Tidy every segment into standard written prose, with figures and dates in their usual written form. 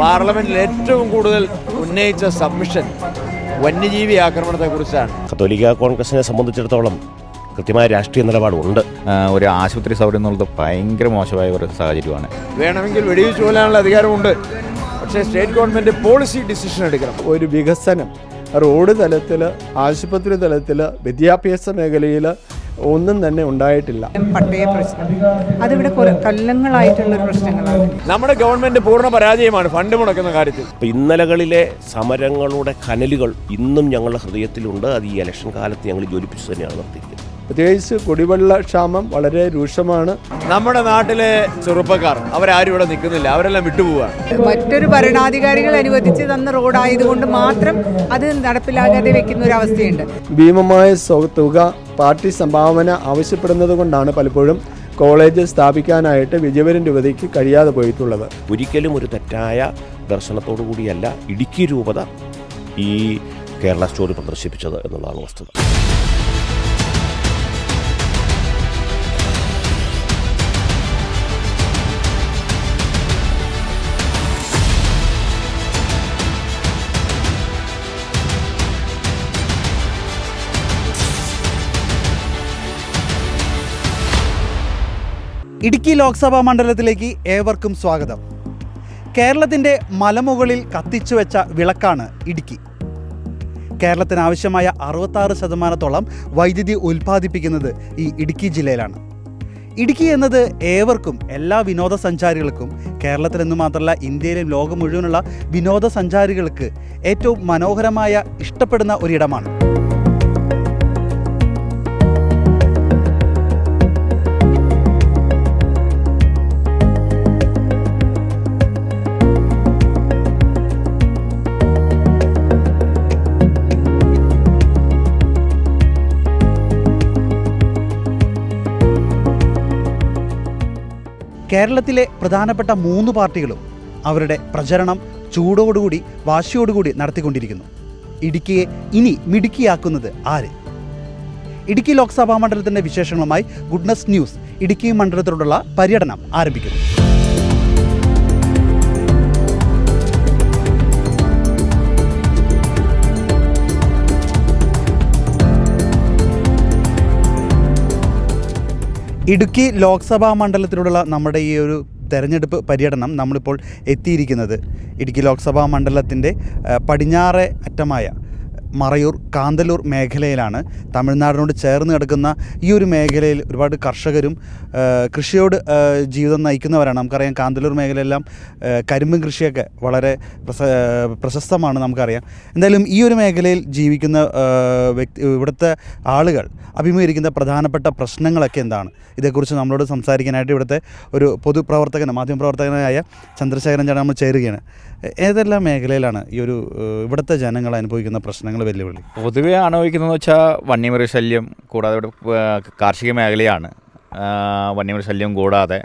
പാർലമെന്റിൽ ഏറ്റവും കൂടുതൽ ഉന്നയിച്ച സബ്മിഷൻ വന്യജീവി ആക്രമണത്തെക്കുറിച്ചാണ്. കത്തോലിക്ക കോൺഗ്രസിനെ സംബന്ധിച്ചിടത്തോളം കൃത്യമായ രാഷ്ട്രീയ നിലപാടുണ്ട്. ഒരു ആശുപത്രി സൗകര്യം എന്നുള്ളത് ഭയങ്കര മോശമായ ഒരു സാഹചര്യമാണ്. വേണമെങ്കിൽ വെടിവെച്ച് കൊല്ലാനുള്ള അധികാരമുണ്ട്, പക്ഷേ സ്റ്റേറ്റ് ഗവൺമെൻറ് പോളിസി ഡിസിഷൻ എടുക്കണം. ഒരു വികസനം റോഡ് തലത്തിൽ, ആശുപത്രി തലത്തിൽ, വിദ്യാഭ്യാസ മേഖലയിൽ ഒന്നും തന്നെ ഉണ്ടായിട്ടില്ല. പട്ടയ പ്രശ്നം അതിവിടെ കൊല്ലങ്ങളായിട്ടുള്ളൊരു പ്രശ്നങ്ങളാണ്. നമ്മുടെ ഗവൺമെൻറ് പൂർണ്ണ പരാജയമാണ് ഫണ്ട് മുടക്കുന്ന കാര്യത്തിൽ. ഇന്നലകളിലെ സമരങ്ങളുടെ കനലുകൾ ഇന്നും ഞങ്ങളുടെ ഹൃദയത്തിലുണ്ട്. അത് ഈ ഇലക്ഷൻ കാലത്ത് ഞങ്ങൾ ജ്വലിപ്പിച്ചു തന്നെയാണ് നിർത്തിയിരിക്കുന്നത്. പ്രത്യേകിച്ച് കുടിവെള്ള ക്ഷാമം വളരെ രൂക്ഷമാണ്. നമ്മുടെ നാട്ടിലെ ചെറുപ്പക്കാർ അവരാരും ഇവിടെ നിൽക്കുന്നില്ല, അവരെല്ലാം വിട്ടുപോവുകയാണ്. മറ്റൊരു ഭരണാധികാരികൾ അനുവദിച്ച് തന്ന റോഡായതുകൊണ്ട് മാത്രം അത് നടപ്പിലാകാതെ വെക്കുന്ന ഒരു അവസ്ഥയുണ്ട്. ഭീമമായ തുക പാർട്ടി സംഭാവന ആവശ്യപ്പെടുന്നത് കൊണ്ടാണ് പലപ്പോഴും കോളേജ് സ്ഥാപിക്കാനായിട്ട് വിജയവരം രൂപതയ്ക്ക് കഴിയാതെ പോയിട്ടുള്ളത്. ഒരിക്കലും ഒരു തെറ്റായ ദർശനത്തോടു കൂടിയല്ല ഇടുക്കി രൂപത ഈ കേരള സ്റ്റോറി പ്രദർശിപ്പിച്ചത് എന്നുള്ളതാണ് വസ്തുത. ഇടുക്കി ലോക്സഭാ മണ്ഡലത്തിലേക്ക് ഏവർക്കും സ്വാഗതം. കേരളത്തിൻ്റെ മലമുകളിൽ കത്തിച്ചു വെച്ച വിളക്കാണ് ഇടുക്കി. കേരളത്തിന് ആവശ്യമായ 66% വൈദ്യുതി ഉൽപ്പാദിപ്പിക്കുന്നത് ഈ ഇടുക്കി ജില്ലയിലാണ്. ഇടുക്കി എന്നത് ഏവർക്കും, എല്ലാ വിനോദസഞ്ചാരികൾക്കും, കേരളത്തിലെന്ന് മാത്രമല്ല ഇന്ത്യയിലും ലോകം മുഴുവനുള്ള വിനോദസഞ്ചാരികൾക്ക് ഏറ്റവും മനോഹരമായ, ഇഷ്ടപ്പെടുന്ന ഒരിടമാണ്. കേരളത്തിലെ പ്രധാനപ്പെട്ട 3 പാർട്ടികളും അവരുടെ പ്രചരണം ചൂടോടുകൂടി, വാശിയോടുകൂടി നടത്തിക്കൊണ്ടിരിക്കുന്നു. ഇടുക്കിയെ ഇനി മിടുക്കിയാക്കുന്നത് ആര്? ഇടുക്കി ലോക്സഭാ മണ്ഡലത്തിൻ്റെ വിശേഷങ്ങളുമായി ഗുഡ്നസ് ന്യൂസ് ഇടുക്കി മണ്ഡലത്തിലുള്ള പര്യടനം ആരംഭിക്കുന്നു. ഇടുക്കി ലോക്സഭാ മണ്ഡലത്തിലുള്ള നമ്മുടെ ഈ ഒരു തെരഞ്ഞെടുപ്പ് പര്യടനം നമ്മളിപ്പോൾ എത്തിയിരിക്കുന്നത് ഇടുക്കി ലോക്സഭാ മണ്ഡലത്തിൻ്റെ പടിഞ്ഞാറേ അറ്റമായ മറയൂർ, കാന്തല്ലൂർ മേഖലയിലാണ്. തമിഴ്നാടിനോട് ചേർന്ന് കിടക്കുന്ന ഈ ഒരു മേഖലയിൽ ഒരുപാട് കർഷകരും കൃഷിയോട് ജീവിതം നയിക്കുന്നവരാണ്. നമുക്കറിയാം കാന്തല്ലൂർ മേഖലയെല്ലാം കരിമ്പും കൃഷിയൊക്കെ വളരെ പ്രശസ്തമാണ്, നമുക്കറിയാം. എന്തായാലും ഈ ഒരു മേഖലയിൽ ജീവിക്കുന്ന ഇവിടുത്തെ ആളുകൾ അഭിമുഖീകരിക്കുന്ന പ്രധാനപ്പെട്ട പ്രശ്നങ്ങളൊക്കെ എന്താണ്? ഇതേക്കുറിച്ച് നമ്മളോട് സംസാരിക്കാനായിട്ട് ഇവിടുത്തെ ഒരു പൊതുപ്രവർത്തകനും മാധ്യമപ്രവർത്തകനായ ചന്ദ്രശേഖരൻ ചേട്ടൻ നമ്മൾ ചേരുകയാണ്. ഏതെല്ലാം മേഖലയിലാണ് ഈ ഒരു ഇവിടുത്തെ ജനങ്ങൾ അനുഭവിക്കുന്ന പ്രശ്നങ്ങൾ, വെല്ലുവിളി? പൊതുവെ അനുഭവിക്കുന്നതെന്ന് വെച്ചാൽ വന്യമൃഗ ശല്യം, കൂടാതെ ഇവിടെ കാർഷിക മേഖലയാണ്. വന്യമൃഗ ശല്യം കൂടാതെ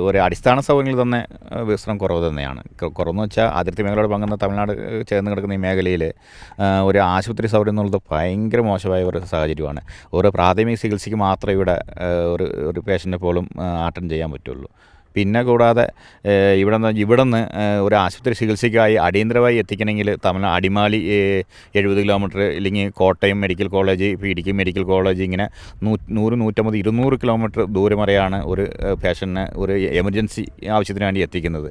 ഒരു അടിസ്ഥാന സൗകര്യങ്ങൾ തന്നെ വികസനം കുറവ് തന്നെയാണ്. കുറവെന്ന് വെച്ചാൽ അതിർത്തി മേഖലയോട് പങ്കുന്ന തമിഴ്നാട് ചേർന്ന് കിടക്കുന്ന ഈ മേഖലയിൽ ഒരു ആശുപത്രി സൗകര്യം എന്നുള്ളത് ഭയങ്കര മോശമായ ഒരു സാഹചര്യമാണ്. ഒരു പ്രാഥമിക ചികിത്സയ്ക്ക് മാത്രമേ ഇവിടെ ഒരു പേഷ്യൻറ്റിനെ പോലും അറ്റൻഡ് ചെയ്യാൻ പറ്റുള്ളൂ. പിന്നെ കൂടാതെ ഇവിടുന്ന് ഒരു ആശുപത്രി ചികിത്സയ്ക്കായി അടിയന്തരമായി എത്തിക്കണമെങ്കിൽ തമിഴ്നാട് അടിമാലി 70 കിലോമീറ്റർ, ഇല്ലെങ്കിൽ കോട്ടയം മെഡിക്കൽ കോളേജ്, ഇപ്പോൾ ഇടുക്കി മെഡിക്കൽ കോളേജ്, ഇങ്ങനെ 100, 150, 200 കിലോമീറ്റർ ദൂരം വരെയാണ് ഒരു പേഷ്യൻറ്റിനെ ഒരു എമർജൻസി ആവശ്യത്തിന് വേണ്ടി എത്തിക്കുന്നത്.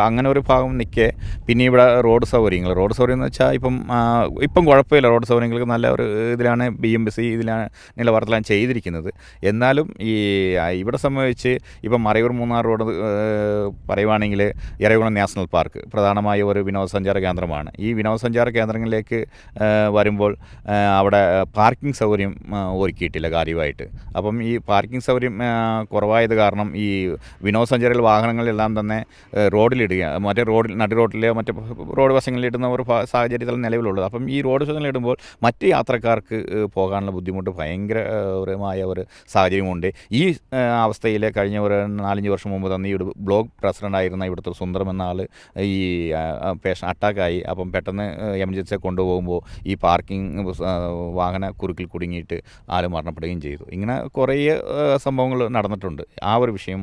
അങ്ങനെ ഒരു ഭാഗം നിൽക്കെ പിന്നെ ഇവിടെ റോഡ് സൗകര്യം എന്ന് വെച്ചാൽ ഇപ്പം കുഴപ്പമില്ല. റോഡ് സൗകര്യങ്ങൾക്ക് നല്ല ഒരു ഇതിലാണ് BMC ഇതിലാണ് നിലവാരത്തിലാണ് ചെയ്തിരിക്കുന്നത്. എന്നാലും ഇവിടെ സംബന്ധിച്ച് ഇപ്പം മറയൂർ മൂന്നാർ റോഡ് പറയുവാണെങ്കിൽ ഇരവികുളം നാഷണൽ പാർക്ക് പ്രധാനമായ ഒരു വിനോദസഞ്ചാര കേന്ദ്രമാണ്. ഈ വിനോദസഞ്ചാര കേന്ദ്രങ്ങളിലേക്ക് വരുമ്പോൾ അവിടെ പാർക്കിംഗ് സൗകര്യം ഒരുക്കിയിട്ടില്ല കാര്യമായിട്ട്. അപ്പം ഈ പാർക്കിംഗ് സൗകര്യം കുറവായത് കാരണം ഈ വിനോദസഞ്ചാരികൾ വാഹനങ്ങളെല്ലാം തന്നെ റോഡിലിടുക, മറ്റേ നടി റോഡിലെ മറ്റേ റോഡ് വശങ്ങളിലിടുന്ന ഒരു സാഹചര്യത്തിൽ നിലവിലുള്ളത്. അപ്പം ഈ റോഡ് വശങ്ങളിലിടുമ്പോൾ മറ്റ് യാത്രക്കാർക്ക് പോകാനുള്ള ബുദ്ധിമുട്ട് ഭയങ്കരമായ ഒരു സാഹചര്യമുണ്ട്. ഈ അവസ്ഥയിൽ കഴിഞ്ഞ ഒരു 4-5 വർഷം മുമ്പ് തന്നെ ഈ ഒരു ബ്ലോക്ക് പ്രസിഡൻ്റായിരുന്ന ഇവിടുത്തെ സുന്ദരം എന്ന ആൾ ഈ അറ്റാക്കായി. അപ്പം പെട്ടെന്ന് എമർജൻസിയെ കൊണ്ടുപോകുമ്പോൾ ഈ പാർക്കിംഗ് വാഹന കുരുക്കിൽ കുടുങ്ങിയിട്ട് ആൾ മരണപ്പെടുകയും ചെയ്തു. ഇങ്ങനെ കുറേ സംഭവങ്ങൾ നടന്നിട്ടുണ്ട്. ആ ഒരു വിഷയം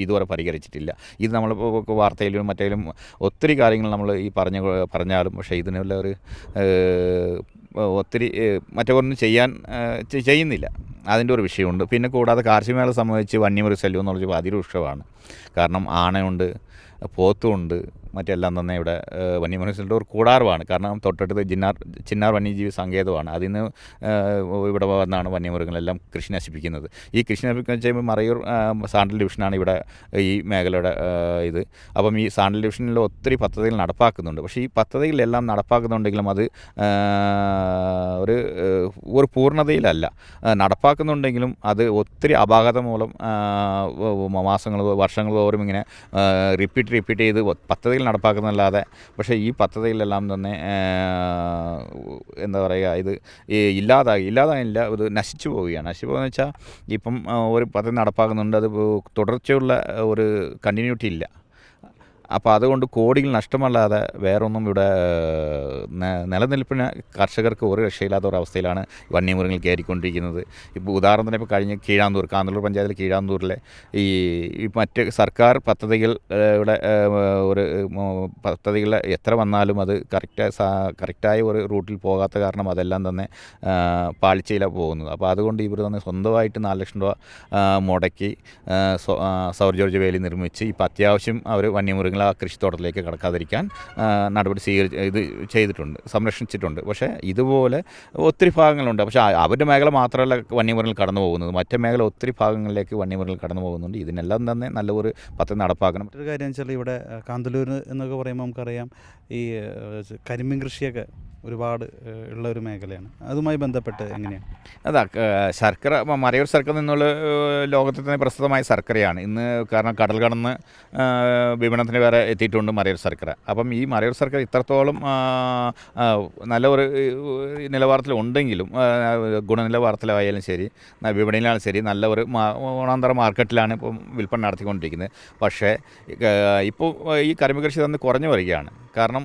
ഇതുവരെ പരിഹരിച്ചിട്ടില്ല. ഇത് നമ്മൾ വാർത്തയിലും മറ്റേലും ഒത്തിരി കാര്യങ്ങൾ നമ്മൾ ഈ പറഞ്ഞാലും പക്ഷേ ഇതിനുള്ള ഒരു ഒത്തിരി മറ്റൊന്നും ചെയ്യുന്നില്ല. അതിൻ്റെ ഒരു വിഷയമുണ്ട്. പിന്നെ കൂടാതെ കാർഷിക മേഖല സംബന്ധിച്ച് വന്യമൃഗശല്യം എന്ന് പറഞ്ഞാൽ അതിരൂക്ഷമാണ്. കാരണം ആനയുണ്ട്, പോത്തുമുണ്ട്, മറ്റെല്ലാം തന്നെ ഇവിടെ വന്യമൃഗശല്യം ഒരു കൂടാരമാണ്. കാരണം തൊട്ടടുത്ത് ചിന്നാർ വന്യജീവി സങ്കേതമാണ്. അതിൽ നിന്ന് ഇവിടെ വന്നാണ് വന്യമൃഗങ്ങളെല്ലാം കൃഷി നശിപ്പിക്കുന്നത്. ഈ കൃഷി നശിപ്പിക്കുന്നത് ചെയ്യുമ്പോൾ മറയൂർ സാണ്ടൽ ഡിവിഷനാണ് ഇവിടെ ഈ മേഖലയുടെ ഇത്. അപ്പം ഈ സാണ്ടൽ ഡിവിഷനിൽ ഒത്തിരി പദ്ധതികൾ നടപ്പാക്കുന്നുണ്ട്. പക്ഷേ ഈ പദ്ധതികളെല്ലാം നടപ്പാക്കുന്നുണ്ടെങ്കിലും അത് ഒരു പൂർണ്ണതയിലല്ല. നടപ്പാക്കുന്നുണ്ടെങ്കിലും അത് ഒത്തിരി അപാകത മൂലം വർഷങ്ങൾ തോറും ഇങ്ങനെ റിപ്പീറ്റ് ചെയ്ത് പദ്ധതികൾ നടപ്പാക്കുന്നതല്ലാതെ പക്ഷേ ഈ പദ്ധതിയിലെല്ലാം തന്നെ എന്താ പറയുക, ഇത് ഇല്ലാതായില്ല, ഇത് നശിച്ചു പോവുകയാണ്. നശിച്ചു പോകുകയെന്ന് വെച്ചാൽ ഇപ്പം ഒരു പദ്ധതി നടപ്പാക്കുന്നുണ്ട്, അത് തുടർച്ചയുള്ള ഒരു കണ്ടിന്യൂറ്റി ഇല്ല. അപ്പോൾ അതുകൊണ്ട് കോടികൾ നഷ്ടമല്ലാതെ വേറൊന്നും ഇവിടെ നിലനിൽപ്പിന് കർഷകർക്ക് ഒരു രക്ഷയില്ലാത്ത ഒരവസ്ഥയിലാണ് വന്യമൃഗങ്ങൾ കയറിക്കൊണ്ടിരിക്കുന്നത്. ഇപ്പോൾ ഉദാഹരണത്തിന് ഇപ്പോൾ കഴിഞ്ഞ കാന്തല്ലൂർ പഞ്ചായത്തിലെ കീഴാന്തൂരിലെ ഈ മറ്റ് സർക്കാർ പദ്ധതികൾ ഇവിടെ ഒരു പദ്ധതികൾ എത്ര വന്നാലും അത് കറക്റ്റായ ഒരു റൂട്ടിൽ പോകാത്ത കാരണം അതെല്ലാം തന്നെ പാളിച്ചയിലാണ് പോകുന്നത്. അപ്പോൾ അതുകൊണ്ട് ഇവർ തന്നെ സ്വന്തമായിട്ട് 4 ലക്ഷം രൂപ മുടക്കി സൗർ ജോർജ് വേലി നിർമ്മിച്ച് ഇപ്പോൾ അത്യാവശ്യം അവർ വന്യമൃഗങ്ങൾ ആ കൃഷിത്തോട്ടത്തിലേക്ക് കടക്കാതിരിക്കാൻ നടപടി ചെയ്തിട്ടുണ്ട്, സംരക്ഷിച്ചിട്ടുണ്ട്. പക്ഷേ ഇതുപോലെ ഒത്തിരി ഭാഗങ്ങളുണ്ട്. പക്ഷേ അവരുടെ മേഖല മാത്രമല്ല വന്യമൃഗങ്ങൾ കടന്നു പോകുന്നത്, മറ്റു മേഖല ഒത്തിരി ഭാഗങ്ങളിലേക്ക് വന്യമൃഗങ്ങൾ കടന്നു പോകുന്നുണ്ട്. ഇതിനെല്ലാം തന്നെ നല്ലൊരു പദ്ധതി നടപ്പാക്കണം. മറ്റൊരു കാര്യം വെച്ചാൽ ഇവിടെ കാന്തല്ലൂർ എന്നൊക്കെ പറയുമ്പോൾ നമുക്കറിയാം ഈ കരിമീൻ കൃഷിയൊക്കെ ഒരുപാട് ഉള്ള ഒരു മേഖലയാണ്. അതുമായി ബന്ധപ്പെട്ട് എങ്ങനെയാണ്? അതാ ശർക്കര, മറയൂർ ശർക്കര നിന്നുള്ള ലോകത്തിൽ തന്നെ പ്രസിദ്ധമായ ശർക്കരയാണ് ഇന്ന്. കാരണം കടൽ കടന്ന് വിപണനത്തിന് വരെ എത്തിയിട്ടുണ്ട് മറയൂർ ശർക്കര. അപ്പം ഈ മറയൂർ ശർക്കര ഇത്രത്തോളം നല്ല ഒരു നിലവാരത്തിലുണ്ടെങ്കിലും, ഗുണനിലവാരത്തിലായാലും ശരി, വിപണിയിലായാലും ശരി, നല്ല ഒരു ഓണാന്തര മാർക്കറ്റിലാണ് ഇപ്പം വിൽപ്പന നടത്തിക്കൊണ്ടിരിക്കുന്നത്. പക്ഷേ ഇപ്പോൾ ഈ കരിമ്പ് കൃഷി തന്നെ കുറഞ്ഞു വരികയാണ്. കാരണം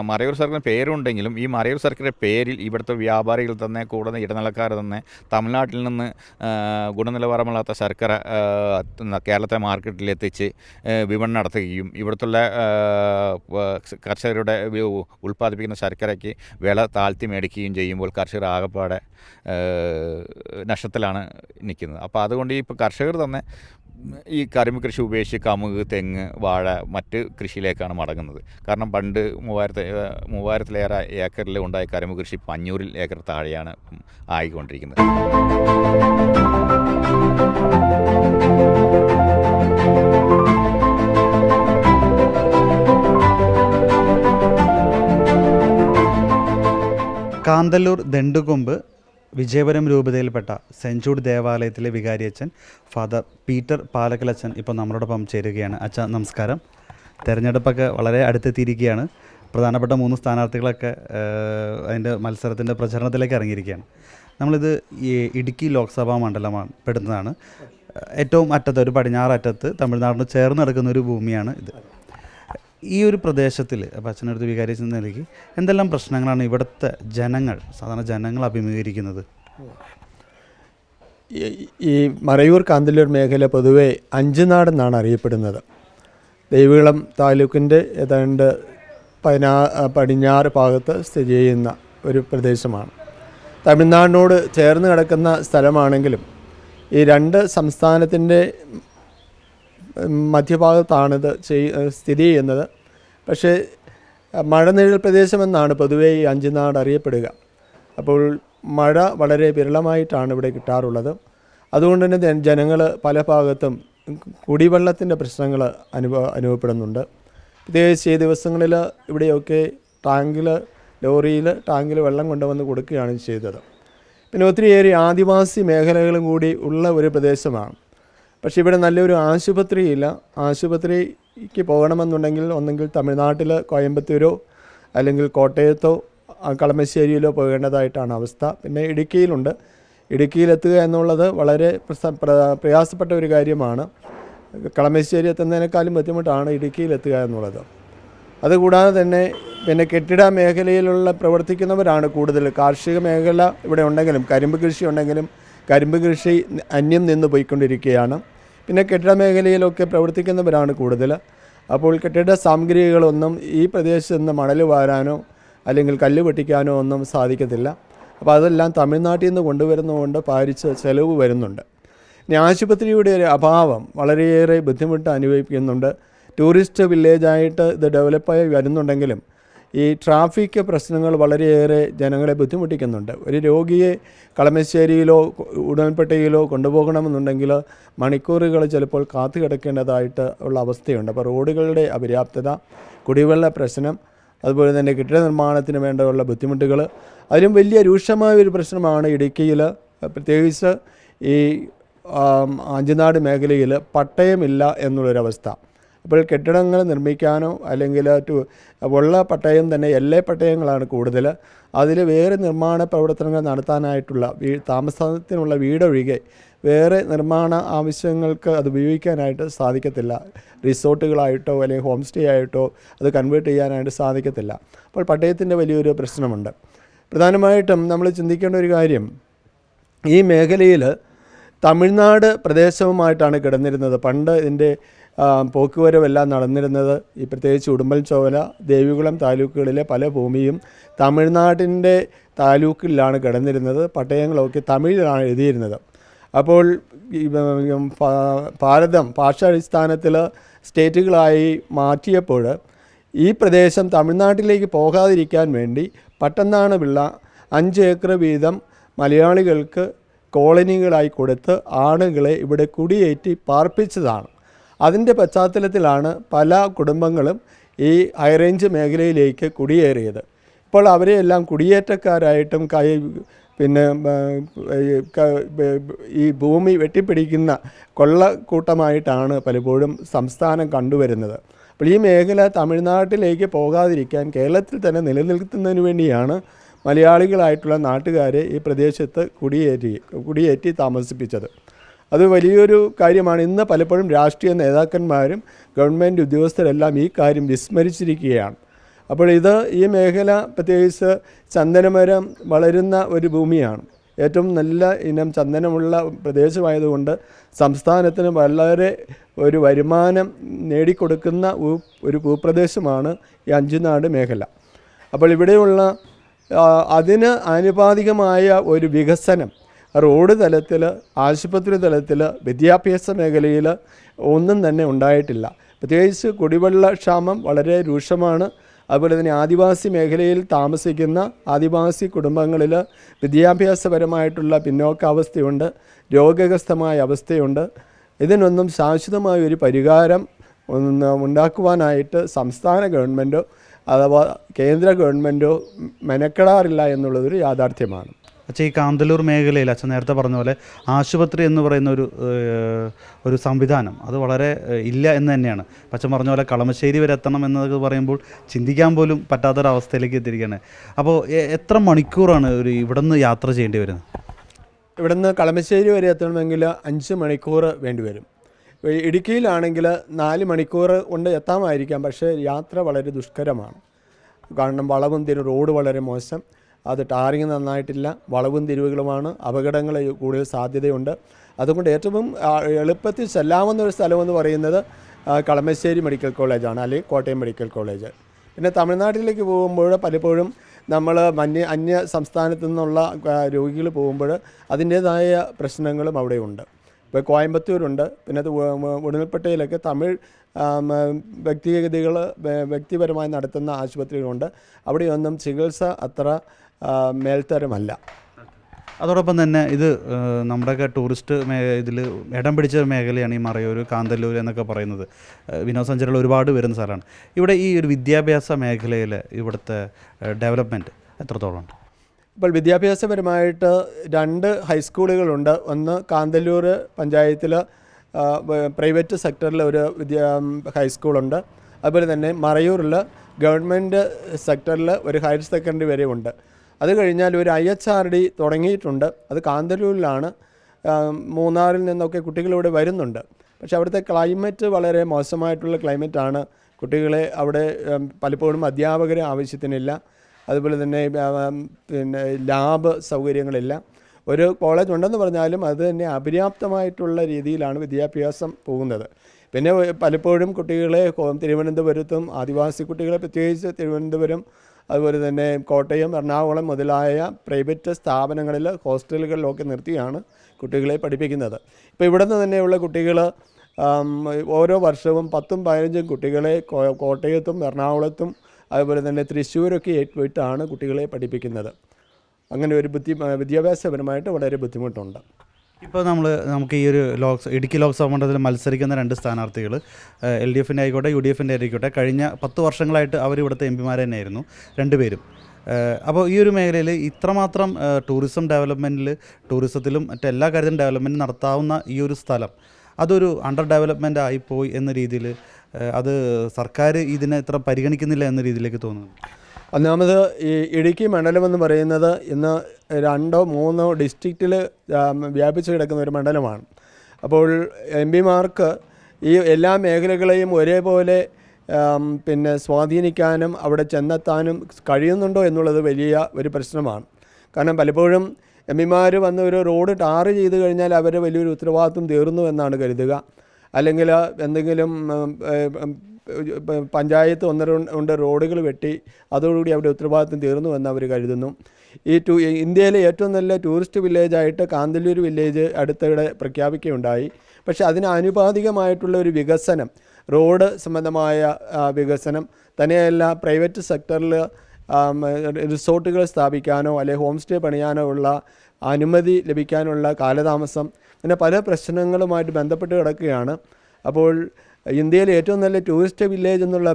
മറയൂർ ശർക്കര പേരുണ്ടെങ്കിലും ഈ മറയൂർ ശർക്കര പേരിൽ ഇവിടുത്തെ വ്യാപാരികൾ തന്നെ, കൂടാതെ ഇടനിലക്കാർ തന്നെ തമിഴ്നാട്ടിൽ നിന്ന് ഗുണനിലവാരമില്ലാത്ത ശർക്കര കേരളത്തെ മാർക്കറ്റിലെത്തിച്ച് വിപണനം നടത്തുകയും ഇവിടുത്തുള്ള കർഷകരുടെ ഉൽപ്പാദിപ്പിക്കുന്ന ശർക്കരയ്ക്ക് വില താഴ്ത്തി മേടിക്കുകയും ചെയ്യുമ്പോൾ കർഷകർ ആകെപ്പാടെ നഷ്ടത്തിലാണ് നിൽക്കുന്നത്. അപ്പോൾ അതുകൊണ്ട് ഇപ്പോൾ കർഷകർ തന്നെ ഈ കരിമ്പ് കൃഷി ഉപേക്ഷിച്ച് കമുക്, തെങ്ങ്, വാഴ, മറ്റ് കൃഷിയിലേക്കാണ് മടങ്ങുന്നത്. കാരണം പണ്ട് 3000-ലേറെ ഏക്കറിൽ ഉണ്ടായ കരിമ്പ് കൃഷി 500 ഏക്കർ താഴെയാണ് ആയിക്കൊണ്ടിരിക്കുന്നത്. കാന്തല്ലൂർ ദണ്ടുകൊമ്പ് വിജയപുരം രൂപതയിൽപ്പെട്ട സെൻറ്റ് ജൂഡ് ദേവാലയത്തിലെ വികാരിയച്ഛൻ ഫാദർ പീറ്റർ പാലക്കലച്ചൻ ഇപ്പോൾ നമ്മളോടൊപ്പം ചേരുകയാണ്. അച്ഛാ നമസ്കാരം. തെരഞ്ഞെടുപ്പൊക്കെ വളരെ അടുത്തെത്തിയിരിക്കുകയാണ്. പ്രധാനപ്പെട്ട 3 സ്ഥാനാർത്ഥികളൊക്കെ അതിൻ്റെ മത്സരത്തിൻ്റെ പ്രചരണത്തിലേക്ക് ഇറങ്ങിയിരിക്കുകയാണ്. നമ്മളിത് ഈ ഇടുക്കി ലോക്സഭാ മണ്ഡലമാണ് പെടുന്നതാണ്. ഏറ്റവും അറ്റത്ത്, ഒരു പടിഞ്ഞാററ്റത്ത് തമിഴ്നാടിന് ചേർന്ന് കിടക്കുന്ന ഒരു ഭൂമിയാണ് ഇത്. ഈ ഒരു പ്രദേശത്തിൽ അപ്പോൾ അച്ഛനടുത്ത് വികാരിച്ച് നൽകി എന്തെല്ലാം പ്രശ്നങ്ങളാണ് ഇവിടുത്തെ സാധാരണ ജനങ്ങൾ അഭിമുഖീകരിക്കുന്നത്? ഈ മറയൂർ കാന്തല്ലൂർ മേഖല പൊതുവെ അഞ്ചുനാട് എന്നാണ് അറിയപ്പെടുന്നത്. ദേവികുളം താലൂക്കിൻ്റെ ഏതാണ്ട് പടിഞ്ഞാറ് ഭാഗത്ത് സ്ഥിതി ചെയ്യുന്ന ഒരു പ്രദേശമാണ്. തമിഴ്നാടിനോട് ചേർന്ന് കിടക്കുന്ന സ്ഥലമാണെങ്കിലും ഈ 2 സംസ്ഥാനത്തിൻ്റെ മധ്യഭാഗത്താണിത് സ്ഥിതി ചെയ്യുന്നത്. പക്ഷേ മഴനിഴൽ പ്രദേശമെന്നാണ് പൊതുവേ ഈ അഞ്ചുനാട് അറിയപ്പെടുക. അപ്പോൾ മഴ വളരെ വിരളമായിട്ടാണ് ഇവിടെ കിട്ടാറുള്ളത്. അതുകൊണ്ട് തന്നെ ജനങ്ങൾ പല ഭാഗത്തും കുടിവെള്ളത്തിൻ്റെ പ്രശ്നങ്ങൾ അനുഭവപ്പെടുന്നുണ്ട്. പ്രത്യേകിച്ച് ഈ ദിവസങ്ങളിൽ ഇവിടെയൊക്കെ ലോറിയിൽ ടാങ്കിൽ വെള്ളം കൊണ്ടുവന്ന് കൊടുക്കുകയാണ് ചെയ്തത്. പിന്നെ ഒത്തിരിയേറെ ആദിവാസി മേഖലകളും കൂടി ഉള്ള ഒരു പ്രദേശമാണ്. പക്ഷേ ഇവിടെ നല്ലൊരു ആശുപത്രിയില്ല. ആശുപത്രിക്ക് പോകണമെന്നുണ്ടെങ്കിൽ ഒന്നെങ്കിൽ തമിഴ്നാട്ടിൽ കോയമ്പത്തൂരോ അല്ലെങ്കിൽ കോട്ടയത്തോ കളമശ്ശേരിയിലോ പോകേണ്ടതായിട്ടാണ് അവസ്ഥ. പിന്നെ ഇടുക്കിയിലുണ്ട്. ഇടുക്കിയിലെത്തുക എന്നുള്ളത് വളരെ പ്രയാസപ്പെട്ട ഒരു കാര്യമാണ്. കളമശ്ശേരി എത്തുന്നതിനേക്കാളും ബുദ്ധിമുട്ടാണ് ഇടുക്കിയിലെത്തുക എന്നുള്ളത്. അതുകൂടാതെ തന്നെ പിന്നെ കെട്ടിട മേഖലയിലുള്ള പ്രവർത്തിക്കുന്നവരാണ് കൂടുതൽ. കാർഷിക മേഖല ഇവിടെ ഉണ്ടെങ്കിലും കരിമ്പ് കൃഷി ഉണ്ടെങ്കിലും കരിമ്പ് കൃഷി അന്യം നിന്ന് പോയിക്കൊണ്ടിരിക്കുകയാണ്. പിന്നെ കെട്ടിട മേഖലയിലൊക്കെ പ്രവർത്തിക്കുന്നവരാണ് കൂടുതൽ. അപ്പോൾ കെട്ടിട സാമഗ്രികളൊന്നും ഈ പ്രദേശത്ത് നിന്ന് മണൽ വാരാനോ അല്ലെങ്കിൽ കല്ല് പൊട്ടിക്കാനോ ഒന്നും സാധിക്കത്തില്ല. അപ്പോൾ അതെല്ലാം തമിഴ്നാട്ടിൽ നിന്ന് കൊണ്ടുവരുന്നതുകൊണ്ട് ഭാരിച്ച ചിലവ് വരുന്നുണ്ട്. ഇനി ആശുപത്രിയുടെ ഒരു അഭാവം വളരെയേറെ ബുദ്ധിമുട്ട് അനുഭവിക്കുന്നുണ്ട്. ടൂറിസ്റ്റ് വില്ലേജായിട്ട് ഇത് ഡെവലപ്പായി വരുന്നുണ്ടെങ്കിലും ഈ ട്രാഫിക് പ്രശ്നങ്ങൾ വളരെയേറെ ജനങ്ങളെ ബുദ്ധിമുട്ടിക്കുന്നുണ്ട്. ഒരു രോഗിയെ കളമശ്ശേരിയിലോ ഉടുമ്പൻപേട്ടയിലോ കൊണ്ടുപോകണമെന്നുണ്ടെങ്കിൽ മണിക്കൂറുകൾ ചിലപ്പോൾ കാത്തു കിടക്കേണ്ടതായിട്ട് ഉള്ള അവസ്ഥയുണ്ട്. അപ്പോൾ റോഡുകളുടെ അപര്യാപ്തത, കുടിവെള്ള പ്രശ്നം, അതുപോലെ തന്നെ കെട്ടിട നിർമ്മാണത്തിന് വേണ്ടിയുള്ള ബുദ്ധിമുട്ടുകൾ, അതിലും വലിയ രൂക്ഷമായ ഒരു പ്രശ്നമാണ് ഇടുക്കിയിൽ, പ്രത്യേകിച്ച് ഈ അഞ്ചുനാട് മേഖലയിൽ പട്ടയമില്ല എന്നുള്ളൊരവസ്ഥ. അപ്പോൾ കെട്ടിടങ്ങൾ നിർമ്മിക്കാനോ അല്ലെങ്കിൽ ഉള്ള പട്ടയം തന്നെ എല്ലാ പട്ടയങ്ങളാണ് കൂടുതൽ. അതിൽ വേറെ നിർമ്മാണ പ്രവർത്തനങ്ങൾ നടത്താനായിട്ടുള്ള താമസത്തിനുള്ള വീടൊഴികെ വേറെ നിർമ്മാണ ആവശ്യങ്ങൾക്ക് അത് ഉപയോഗിക്കാനായിട്ട് സാധിക്കത്തില്ല. റിസോർട്ടുകളായിട്ടോ അല്ലെങ്കിൽ ഹോം സ്റ്റേ ആയിട്ടോ അത് കൺവേർട്ട് ചെയ്യാനായിട്ട് സാധിക്കത്തില്ല. അപ്പോൾ പട്ടയത്തിൻ്റെ വലിയൊരു പ്രശ്നമുണ്ട്. പ്രധാനമായിട്ടും നമ്മൾ ചിന്തിക്കേണ്ട ഒരു കാര്യം, ഈ മേഖലയിൽ തമിഴ്നാട് പ്രദേശവുമായിട്ടാണ് കിടന്നിരുന്നത്. പണ്ട് ഇതിൻ്റെ പോക്കുവരവെല്ലാം നടന്നിരുന്നത് ഈ പ്രത്യേകിച്ച് ഉടുമ്പൻചോല, ദേവികുളം താലൂക്കുകളിലെ പല ഭൂമിയും തമിഴ്നാടിൻ്റെ താലൂക്കിലാണ് കിടന്നിരുന്നത്. പട്ടയങ്ങളൊക്കെ തമിഴിലാണ് എഴുതിയിരുന്നത്. അപ്പോൾ ഭാരതം ഭാഷാടിസ്ഥാനത്തിൽ സ്റ്റേറ്റുകളായി മാറ്റിയപ്പോൾ ഈ പ്രദേശം തമിഴ്നാട്ടിലേക്ക് പോകാതിരിക്കാൻ വേണ്ടി പട്ടന്നാണ് പിള്ള 5 ഏക്കർ വീതം മലയാളികൾക്ക് കോളനികളായി കൊടുത്ത് ആളുകളെ ഇവിടെ കുടിയേറ്റി പാർപ്പിച്ചതാണ്. അതിൻ്റെ പശ്ചാത്തലത്തിലാണ് പല കുടുംബങ്ങളും ഈ ഹൈറേഞ്ച് മേഖലയിലേക്ക് കുടിയേറിയത്. ഇപ്പോൾ അവരെയെല്ലാം കുടിയേറ്റക്കാരായിട്ടും പിന്നെ ഈ ഭൂമി വെട്ടിപ്പിടിക്കുന്ന കൊള്ളക്കൂട്ടമായിട്ടാണ് പലപ്പോഴും സംസ്ഥാനം കണ്ടുവരുന്നത്. അപ്പോൾ ഈ മേഖല തമിഴ്നാട്ടിലേക്ക് പോകാതിരിക്കാൻ കേരളത്തിൽ തന്നെ നിലനിർത്തുന്നതിന് വേണ്ടിയാണ് മലയാളികളായിട്ടുള്ള നാട്ടുകാരെ ഈ പ്രദേശത്ത് കുടിയേറ്റി താമസിപ്പിച്ചത്. അത് വലിയൊരു കാര്യമാണ്. ഇന്ന് പലപ്പോഴും രാഷ്ട്രീയ നേതാക്കന്മാരും ഗവൺമെൻറ് ഉദ്യോഗസ്ഥരെല്ലാം ഈ കാര്യം വിസ്മരിച്ചിരിക്കുകയാണ്. അപ്പോൾ ഈ മേഖല പ്രത്യേകിച്ച് ചന്ദനമരം വളരുന്ന ഒരു ഭൂമിയാണ്. ഏറ്റവും നല്ല ഇനം ചന്ദനമുള്ള പ്രദേശമായതുകൊണ്ട് സംസ്ഥാനത്തിന് വളരെ ഒരു വരുമാനം നേടിക്കൊടുക്കുന്ന ഒരു ഭൂപ്രദേശമാണ് ഈ അഞ്ചുനാട് മേഖല. അപ്പോൾ ഇവിടെയുള്ള അതിന് ആനുപാതികമായ ഒരു വികസനം റോഡ് തലത്തിൽ, ആശുപത്രി തലത്തിൽ, വിദ്യാഭ്യാസ മേഖലയിൽ ഒന്നും തന്നെ ഉണ്ടായിട്ടില്ല. പ്രത്യേകിച്ച് കുടിവെള്ള ക്ഷാമം വളരെ രൂക്ഷമാണ്. അതുപോലെ തന്നെ ആദിവാസി മേഖലയിൽ താമസിക്കുന്ന ആദിവാസി കുടുംബങ്ങളിൽ വിദ്യാഭ്യാസപരമായിട്ടുള്ള പിന്നോക്കാവസ്ഥയുണ്ട്, രോഗഗ്രസ്തമായ അവസ്ഥയുണ്ട്. ഇതിനൊന്നും ശാശ്വതമായ ഒരു പരിഹാരം ഉണ്ടാക്കുവാനായിട്ട് സംസ്ഥാന ഗവൺമെൻറ്റോ അഥവാ കേന്ദ്ര ഗവൺമെൻറ്റോ മെനക്കെടാറില്ല എന്നുള്ളതൊരു യാഥാർത്ഥ്യമാണ്. അച്ഛൻ ഈ കാന്തല്ലൂർ മേഖലയിൽ അച്ഛൻ നേരത്തെ പറഞ്ഞ പോലെ ആശുപത്രി എന്ന് പറയുന്ന ഒരു സംവിധാനം അത് വളരെ ഇല്ല എന്ന് തന്നെയാണ്. അച്ഛൻ പറഞ്ഞ പോലെ കളമശ്ശേരി വരെ എത്തണം എന്നതൊക്കെ പറയുമ്പോൾ ചിന്തിക്കാൻ പോലും പറ്റാത്തൊരവസ്ഥയിലേക്ക് എത്തിയിരിക്കുകയാണ്. അപ്പോൾ എത്ര മണിക്കൂറാണ് ഇവിടെ നിന്ന് യാത്ര ചെയ്യേണ്ടി വരുന്നത്? ഇവിടെ നിന്ന് കളമശ്ശേരി വരെ എത്തണമെങ്കിൽ 5 മണിക്കൂർ വേണ്ടി വരും. ഇടുക്കിയിലാണെങ്കിൽ 4 മണിക്കൂർ കൊണ്ട് എത്താമായിരിക്കാം. പക്ഷേ യാത്ര വളരെ ദുഷ്കരമാണ്. കാരണം വളവും റോഡ് വളരെ മോശം, അത് ടാറിങ് നന്നായിട്ടില്ല, വളവും തിരിവുകളുമാണ്, അപകടങ്ങൾ കൂടുതൽ സാധ്യതയുണ്ട്. അതുകൊണ്ട് ഏറ്റവും എളുപ്പത്തിൽ ചെല്ലാവുന്ന ഒരു സ്ഥലമെന്ന് പറയുന്നത് കളമശ്ശേരി മെഡിക്കൽ കോളേജാണ്, അല്ലെങ്കിൽ കോട്ടയം മെഡിക്കൽ കോളേജ്. പിന്നെ തമിഴ്നാട്ടിലേക്ക് പോകുമ്പോൾ പലപ്പോഴും നമ്മൾ അന്യ സംസ്ഥാനത്തു നിന്നുള്ള രോഗികൾ പോകുമ്പോൾ അതിൻ്റേതായ പ്രശ്നങ്ങളും അവിടെയുണ്ട്. ഇപ്പോൾ കോയമ്പത്തൂരുണ്ട്, പിന്നെ ഉടുമ്പൻപേട്ടയിലൊക്കെ തമിഴ് വ്യക്തിപരമായി നടത്തുന്ന ആശുപത്രികളുണ്ട്. അവിടെയൊന്നും ചികിത്സ അത്ര മേൽത്തരമല്ല. അതോടൊപ്പം തന്നെ ഇത് നമ്മുടെയൊക്കെ ടൂറിസ്റ്റ് ഇതിൽ ഇടം പിടിച്ച മേഖലയാണ് ഈ മറയൂർ, കാന്തല്ലൂർ എന്നൊക്കെ പറയുന്നത്. വിനോദസഞ്ചാരികൾ ഒരുപാട് വരുന്ന സ്ഥലമാണ്. ഇവിടെ ഈ ഒരു വിദ്യാഭ്യാസ മേഖലയിൽ ഇവിടുത്തെ ഡെവലപ്മെൻറ്റ് എത്രത്തോളമുണ്ട്? ഇപ്പോൾ വിദ്യാഭ്യാസപരമായിട്ട് 2 ഹൈസ്കൂളുകളുണ്ട്. ഒന്ന് കാന്തല്ലൂർ പഞ്ചായത്തിൽ പ്രൈവറ്റ് സെക്ടറിൽ ഒരു ഹൈസ്കൂളുണ്ട്. അതുപോലെ തന്നെ മറയൂരിൽ ഗവൺമെൻറ് സെക്ടറിൽ ഒരു ഹയർ സെക്കൻഡറി വരെ ഉണ്ട്. അത് കഴിഞ്ഞാൽ ഒരു IHRD തുടങ്ങിയിട്ടുണ്ട്. അത് കാന്തല്ലൂരിലാണ്. മൂന്നാറിൽ നിന്നൊക്കെ കുട്ടികളിവിടെ വരുന്നുണ്ട്. പക്ഷേ അവിടുത്തെ ക്ലൈമറ്റ് വളരെ മോശമായിട്ടുള്ള ക്ലൈമറ്റാണ്. കുട്ടികളെ അവിടെ പലപ്പോഴും അധ്യാപകരെ ആവശ്യത്തിനില്ല. അതുപോലെ തന്നെ പിന്നെ ലാബ് സൗകര്യങ്ങളില്ല. ഒരു കോളേജ് ഉണ്ടെന്ന് പറഞ്ഞാലും അത് തന്നെ അപര്യാപ്തമായിട്ടുള്ള രീതിയിലാണ് വിദ്യാഭ്യാസം പോകുന്നത്. പിന്നെ പലപ്പോഴും കുട്ടികളെ തിരുവനന്തപുരത്തും ആദിവാസി കുട്ടികളെ പ്രത്യേകിച്ച് തിരുവനന്തപുരം, അതുപോലെ തന്നെ കോട്ടയം, എറണാകുളം മുതലായ പ്രൈവറ്റ് സ്ഥാപനങ്ങളിൽ ഹോസ്റ്റലുകളിലൊക്കെ നിർത്തിയാണ് കുട്ടികളെ പഠിപ്പിക്കുന്നത്. ഇപ്പോൾ ഇവിടെ നിന്ന് തന്നെയുള്ള കുട്ടികൾ ഓരോ വർഷവും 10-15 കുട്ടികളെ കോട്ടയത്തും എറണാകുളത്തും അതുപോലെ തന്നെ തൃശ്ശൂരൊക്കെ പോയിട്ടാണ് കുട്ടികളെ പഠിപ്പിക്കുന്നത്. അങ്ങനെ ഒരു വിദ്യാഭ്യാസപരമായിട്ട് വളരെ ബുദ്ധിമുട്ടുണ്ട്. ഇപ്പോൾ നമുക്ക് ഈ ഒരു ഇടുക്കി ലോക്സഭാ മണ്ഡലത്തിൽ മത്സരിക്കുന്ന 2 സ്ഥാനാർത്ഥികൾ LDFിൻ്റെ ആയിക്കോട്ടെ UDFിൻ്റെ ആയിക്കോട്ടെ കഴിഞ്ഞ 10 വർഷങ്ങളായിട്ട് അവർ ഇവിടുത്തെ MP-മാർ തന്നെയായിരുന്നു രണ്ടുപേരും. അപ്പോൾ ഈ ഒരു മേഖലയിൽ ഇത്രമാത്രം ടൂറിസം ഡെവലപ്മെൻറ്റിൽ, ടൂറിസത്തിലും മറ്റെല്ലാ കാര്യത്തിലും ഡെവലപ്മെൻറ്റ് നടത്താവുന്ന ഈ ഒരു സ്ഥലം അതൊരു അണ്ടർ ഡെവലപ്മെൻ്റ് ആയിപ്പോയി എന്ന രീതിയിൽ അത് സർക്കാർ ഇതിനെ ഇത്ര പരിഗണിക്കുന്നില്ല എന്ന രീതിയിലേക്ക് തോന്നുന്നു. ഒന്നാമത് ഈ ഇടുക്കി മണ്ഡലം എന്ന് പറയുന്നത് ഇന്ന് 2-3 ഡിസ്ട്രിക്റ്റിൽ വ്യാപിച്ചു കിടക്കുന്ന ഒരു മണ്ഡലമാണ്. അപ്പോൾ MP-മാർക്ക് ഈ എല്ലാ മേഖലകളെയും ഒരേപോലെ പിന്നെ സ്വാധീനിക്കാനും അവിടെ ചെന്നെത്താനും കഴിയുന്നുണ്ടോ എന്നുള്ളത് വലിയ ഒരു പ്രശ്നമാണ്. കാരണം പലപ്പോഴും MP-മാർ വന്ന് ഒരു റോഡ് ടാർ ചെയ്ത് കഴിഞ്ഞാൽ അവർ വലിയൊരു ഉത്തരവാദിത്വം തീർന്നു എന്നാണ് കരുതുക. അല്ലെങ്കിൽ എന്തെങ്കിലും പഞ്ചായത്ത് 1-2 റോഡുകൾ വെട്ടി അതോടുകൂടി അവിടെ ഉത്തരവാദിത്വം തീർന്നു എന്ന് അവർ കരുതുന്നു. ഇന്ത്യയിലെ ഏറ്റവും നല്ല ടൂറിസ്റ്റ് വില്ലേജായിട്ട് കാന്തല്ലൂർ വില്ലേജ് അടുത്തിടെ പ്രഖ്യാപിക്കുകയുണ്ടായി. പക്ഷേ അതിന് ആനുപാതികമായിട്ടുള്ള ഒരു വികസനം, റോഡ് സംബന്ധമായ വികസനം തന്നെയല്ല, പ്രൈവറ്റ് സെക്ടറിൽ റിസോർട്ടുകൾ സ്ഥാപിക്കാനോ അല്ലെങ്കിൽ ഹോം സ്റ്റേ പണിയാനോ ഉള്ള അനുമതി ലഭിക്കാനുള്ള കാലതാമസം, അങ്ങനെ പല പ്രശ്നങ്ങളുമായിട്ട് ബന്ധപ്പെട്ട് കിടക്കുകയാണ്. അപ്പോൾ ഇന്ത്യയിലെ ഏറ്റവും നല്ല ടൂറിസ്റ്റ് വില്ലേജ് എന്നുള്ള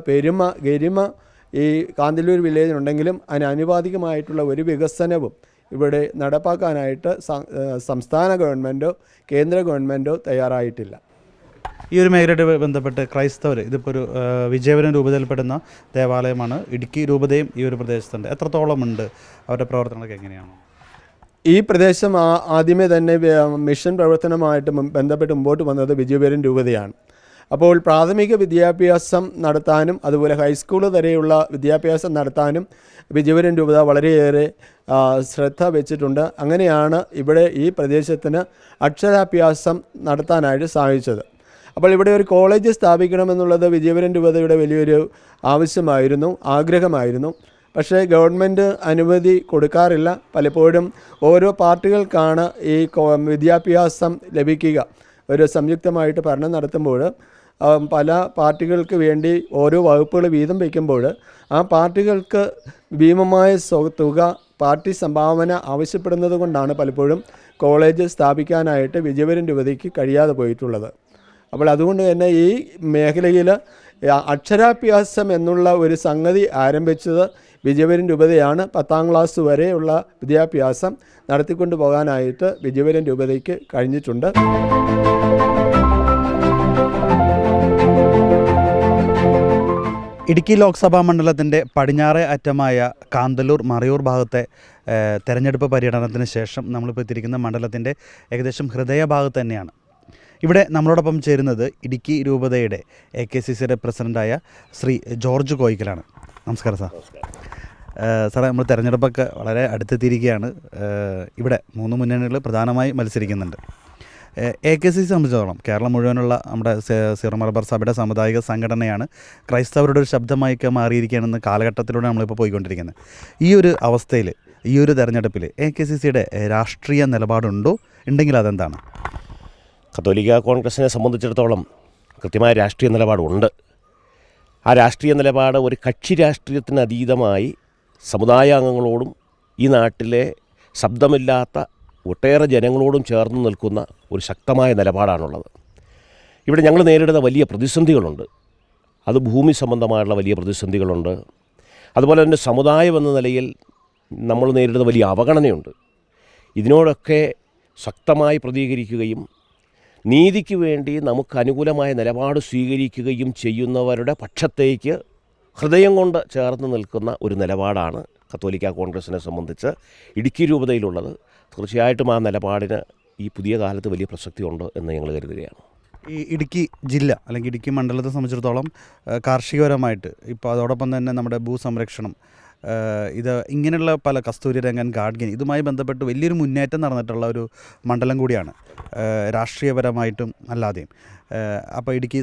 ഗരിമ ഈ കാന്തല്ലൂർ വില്ലേജിനുണ്ടെങ്കിലും അതിന് ആനുപാതികമായിട്ടുള്ള ഒരു വികസനവും ഇവിടെ നടപ്പാക്കാനായിട്ട് സംസ്ഥാന ഗവൺമെൻറ്റോ കേന്ദ്ര ഗവൺമെൻറ്റോ തയ്യാറായിട്ടില്ല. ഈ ഒരു മേഖലയായിട്ട് ബന്ധപ്പെട്ട് ക്രൈസ്തവർ, ഇതിപ്പോൾ ഒരു വിജയപുരം രൂപതയിൽപ്പെടുന്ന ദേവാലയമാണ്. ഇടുക്കി രൂപതയും ഈ ഒരു പ്രദേശത്തുണ്ട്. എത്രത്തോളം ഉണ്ട് അവരുടെ പ്രവർത്തനങ്ങളൊക്കെ എങ്ങനെയാണ്? ഈ പ്രദേശം ആദ്യമേ തന്നെ മിഷൻ പ്രവർത്തനമായിട്ട് ബന്ധപ്പെട്ട് മുമ്പോട്ട് വന്നത് വിജയപുരം രൂപതയാണ്. അപ്പോൾ പ്രാഥമിക വിദ്യാഭ്യാസം നടത്താനും അതുപോലെ ഹൈസ്കൂൾ വരെയുള്ള വിദ്യാഭ്യാസം നടത്താനും വിജയപുരം രൂപത വളരെയേറെ ശ്രദ്ധ വെച്ചിട്ടുണ്ട്. അങ്ങനെയാണ് ഇവിടെ ഈ പ്രദേശത്തിന് അക്ഷരാഭ്യാസം നടത്താനായിട്ട് സാധിച്ചത്. അപ്പോൾ ഇവിടെ ഒരു കോളേജ് സ്ഥാപിക്കണമെന്നുള്ളത് വിജയപുരം രൂപതയുടെ വലിയൊരു ആവശ്യമായിരുന്നു, ആഗ്രഹമായിരുന്നു. പക്ഷേ ഗവൺമെൻറ് അനുമതി കൊടുക്കാറില്ല. പലപ്പോഴും ഓരോ പാർട്ടികൾക്കാണ് ഈ വിദ്യാഭ്യാസം ലഭിക്കുക. ഒരു സംയുക്തമായിട്ട് ഭരണം നടത്തുമ്പോൾ പല പാർട്ടികൾക്ക് വേണ്ടി ഓരോ വകുപ്പുകൾ വീതം വയ്ക്കുമ്പോൾ ആ പാർട്ടികൾക്ക് ഭീമമായ തുക പാർട്ടി സംഭാവന ആവശ്യപ്പെടുന്നത് കൊണ്ടാണ് പലപ്പോഴും കോളേജ് സ്ഥാപിക്കാനായിട്ട് വിജയപുരം രൂപതയ്ക്ക് കഴിയാതെ പോയിട്ടുള്ളത്. അപ്പോൾ അതുകൊണ്ട് തന്നെ ഈ മേഖലയിൽ അക്ഷരാഭ്യാസം എന്നുള്ള ഒരു സംഗതി ആരംഭിച്ചത് വിജയപുരം രൂപതയാണ്. 10ാം ക്ലാസ് വരെയുള്ള വിദ്യാഭ്യാസം നടത്തിക്കൊണ്ടു പോകാനായിട്ട് വിജയപുരം രൂപതയ്ക്ക് കഴിഞ്ഞിട്ടുണ്ട്. ഇടുക്കി ലോക്സഭാ മണ്ഡലത്തിൻ്റെ പടിഞ്ഞാറേ അറ്റമായ കാന്തല്ലൂർ മറയൂർ ഭാഗത്തെ തെരഞ്ഞെടുപ്പ് പര്യടനത്തിന് ശേഷം നമ്മളിപ്പോൾ എത്തിയിരിക്കുന്ന മണ്ഡലത്തിൻ്റെ ഏകദേശം ഹൃദയഭാഗത്ത് തന്നെയാണ്. ഇവിടെ നമ്മളോടൊപ്പം ചേരുന്നത് ഇടുക്കി രൂപതയുടെ AKCCയുടെ പ്രസിഡൻ്റായ ശ്രീ ജോർജ് കോയിക്കലാണ്. നമസ്കാരം സാർ. സാറേ, നമ്മൾ തെരഞ്ഞെടുപ്പൊക്കെ വളരെ അടുത്തെത്തിയിരിക്കുകയാണ്. ഇവിടെ 3 മുന്നണികൾ പ്രധാനമായി മത്സരിക്കുന്നുണ്ട്. AKCC സംബന്ധിച്ചിടത്തോളം കേരളം മുഴുവനുള്ള നമ്മുടെ സീറോ മലബാർ സഭയുടെ സാമുദായിക സംഘടനയാണ്. ക്രൈസ്തവരുടെ ഒരു ശബ്ദമായി മാറിയിരിക്കുകയാണെന്ന കാലഘട്ടത്തിലൂടെ നമ്മളിപ്പോൾ പോയിക്കൊണ്ടിരിക്കുന്നത്. ഈ ഒരു അവസ്ഥയിൽ, ഈ ഒരു തെരഞ്ഞെടുപ്പിൽ AKCCയുടെ രാഷ്ട്രീയ നിലപാടുണ്ടോ? ഉണ്ടെങ്കിൽ അതെന്താണ്? കത്തോലിക്ക കോൺഗ്രസിനെ സംബന്ധിച്ചിടത്തോളം കൃത്യമായ രാഷ്ട്രീയ നിലപാടുണ്ട്. ആ രാഷ്ട്രീയ നിലപാട് ഒരു കക്ഷി രാഷ്ട്രീയത്തിന് അതീതമായി സമുദായ അംഗങ്ങളോടും ഈ നാട്ടിലെ ശബ്ദമില്ലാത്ത ഒട്ടേറെ ജനങ്ങളോടും ചേർന്ന് നിൽക്കുന്ന ഒരു ശക്തമായ നിലപാടാണുള്ളത്. ഇവിടെ ഞങ്ങൾ നേരിടുന്ന വലിയ പ്രതിസന്ധികളുണ്ട്. അത് ഭൂമി സംബന്ധമായുള്ള വലിയ പ്രതിസന്ധികളുണ്ട്. അതുപോലെ തന്നെ സമുദായം എന്ന നിലയിൽ നമ്മൾ നേരിടുന്ന വലിയ അവഗണനയുണ്ട്. ഇതിനോടൊക്കെ ശക്തമായി പ്രതികരിക്കുകയും നീതിക്ക് വേണ്ടി നമുക്ക് അനുകൂലമായ നിലപാട് സ്വീകരിക്കുകയും ചെയ്യുന്നവരുടെ പക്ഷത്തേക്ക് ഹൃദയം കൊണ്ട് ചേർന്ന് നിൽക്കുന്ന ഒരു നിലപാടാണ് കത്തോലിക്ക കോൺഗ്രസിനെ സംബന്ധിച്ച് ഇടുക്കി രൂപതയിലുള്ളത്. തീർച്ചയായിട്ടും ആ നിലപാടിന് ഈ പുതിയ കാലത്ത് വലിയ പ്രസക്തിയുണ്ട് എന്ന് ഞങ്ങൾ കരുതുകയാണ്. ഈ ഇടുക്കി ജില്ല അല്ലെങ്കിൽ ഇടുക്കി മണ്ഡലത്തെ സംബന്ധിച്ചിടത്തോളം കാർഷികപരമായിട്ട് ഇപ്പോൾ അതോടൊപ്പം തന്നെ നമ്മുടെ ഭൂസംരക്ഷണം ഇത് ഇങ്ങനെയുള്ള പല കസ്തൂരിരംഗൻ ഗാഡ്ഗിനി ഇതുമായി ബന്ധപ്പെട്ട് വലിയൊരു മുന്നേറ്റം നടന്നിട്ടുള്ള ഒരു മണ്ഡലം കൂടിയാണ് രാഷ്ട്രീയപരമായിട്ടും അല്ലാതെയും. അപ്പോൾ ഇടുക്കി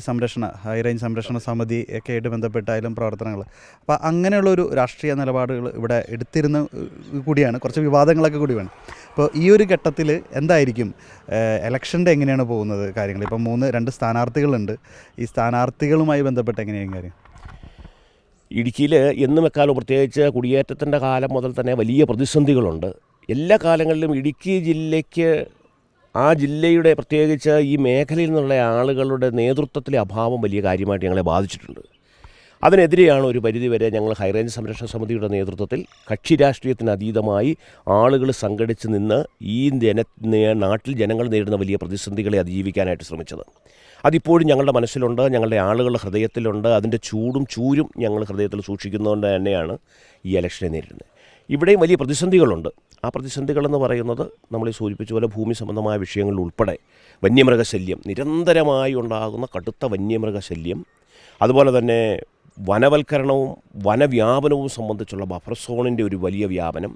ഹൈ റേഞ്ച് സംരക്ഷണ സമിതി ഒക്കെ ആയിട്ട് ബന്ധപ്പെട്ടായാലും പ്രവർത്തനങ്ങൾ, അപ്പോൾ അങ്ങനെയുള്ളൊരു രാഷ്ട്രീയ നിലപാടുകൾ ഇവിടെ എടുത്തിരുന്ന കൂടിയാണ്, കുറച്ച് വിവാദങ്ങളൊക്കെ കൂടി വേണം. അപ്പോൾ ഈ ഒരു ഘട്ടത്തിൽ എന്തായിരിക്കും ഇലക്ഷൻ്റെ എങ്ങനെയാണ് പോകുന്നത് കാര്യങ്ങൾ? ഇപ്പം 2 സ്ഥാനാർത്ഥികളുണ്ട്. ഈ സ്ഥാനാർത്ഥികളുമായി ബന്ധപ്പെട്ട് എങ്ങനെയാണ് കാര്യം? ഇടുക്കിയിൽ എന്നും എക്കാലവും പ്രത്യേകിച്ച് കുടിയേറ്റത്തിൻ്റെ കാലം മുതൽ തന്നെ വലിയ പ്രതിസന്ധികളുണ്ട്. എല്ലാ കാലങ്ങളിലും ഇടുക്കി ജില്ലയ്ക്ക് ആ ജില്ലയുടെ പ്രത്യേകിച്ച് ഈ മേഖലയിൽ നിന്നുള്ള ആളുകളുടെ നേതൃത്വത്തിലെ അഭാവം വലിയ കാര്യമായിട്ട് ഞങ്ങളെ ബാധിച്ചിട്ടുണ്ട്. അതിനെതിരെയാണ് ഒരു പരിധിവരെ ഞങ്ങൾ ഹൈറേഞ്ച് സംരക്ഷണ സമിതിയുടെ നേതൃത്വത്തിൽ കക്ഷി രാഷ്ട്രീയത്തിന് അതീതമായി ആളുകൾ സംഘടിച്ച് നിന്ന് ഈ നാട്ടിൽ ജനങ്ങൾ നേരിടുന്ന വലിയ പ്രതിസന്ധികളെ അതിജീവിക്കാനായിട്ട് ശ്രമിച്ചത്. അതിപ്പോഴും ഞങ്ങളുടെ മനസ്സിലുണ്ട്, ഞങ്ങളുടെ ആളുകളുടെ ഹൃദയത്തിലുണ്ട്. അതിൻ്റെ ചൂടും ചൂരും ഞങ്ങൾ ഹൃദയത്തിൽ സൂക്ഷിക്കുന്നതുകൊണ്ട് തന്നെയാണ് ഈ ഇലക്ഷനെ നേരിടുന്നത്. ഇവിടെയും വലിയ പ്രതിസന്ധികളുണ്ട്. ആ പ്രതിസന്ധികളെന്ന് പറയുന്നത് നമ്മൾ സൂചിപ്പിച്ച പോലെ ഭൂമി സംബന്ധമായ വിഷയങ്ങളിൽ ഉൾപ്പെടെ വന്യമൃഗശല്യം, നിരന്തരമായി ഉണ്ടാകുന്ന കടുത്ത വന്യമൃഗശല്യം, അതുപോലെ തന്നെ വനവൽക്കരണവും വനവ്യാപനവും സംബന്ധിച്ചുള്ള ബഫർ സോണിൻ്റെ ഒരു വലിയ വ്യാപനം.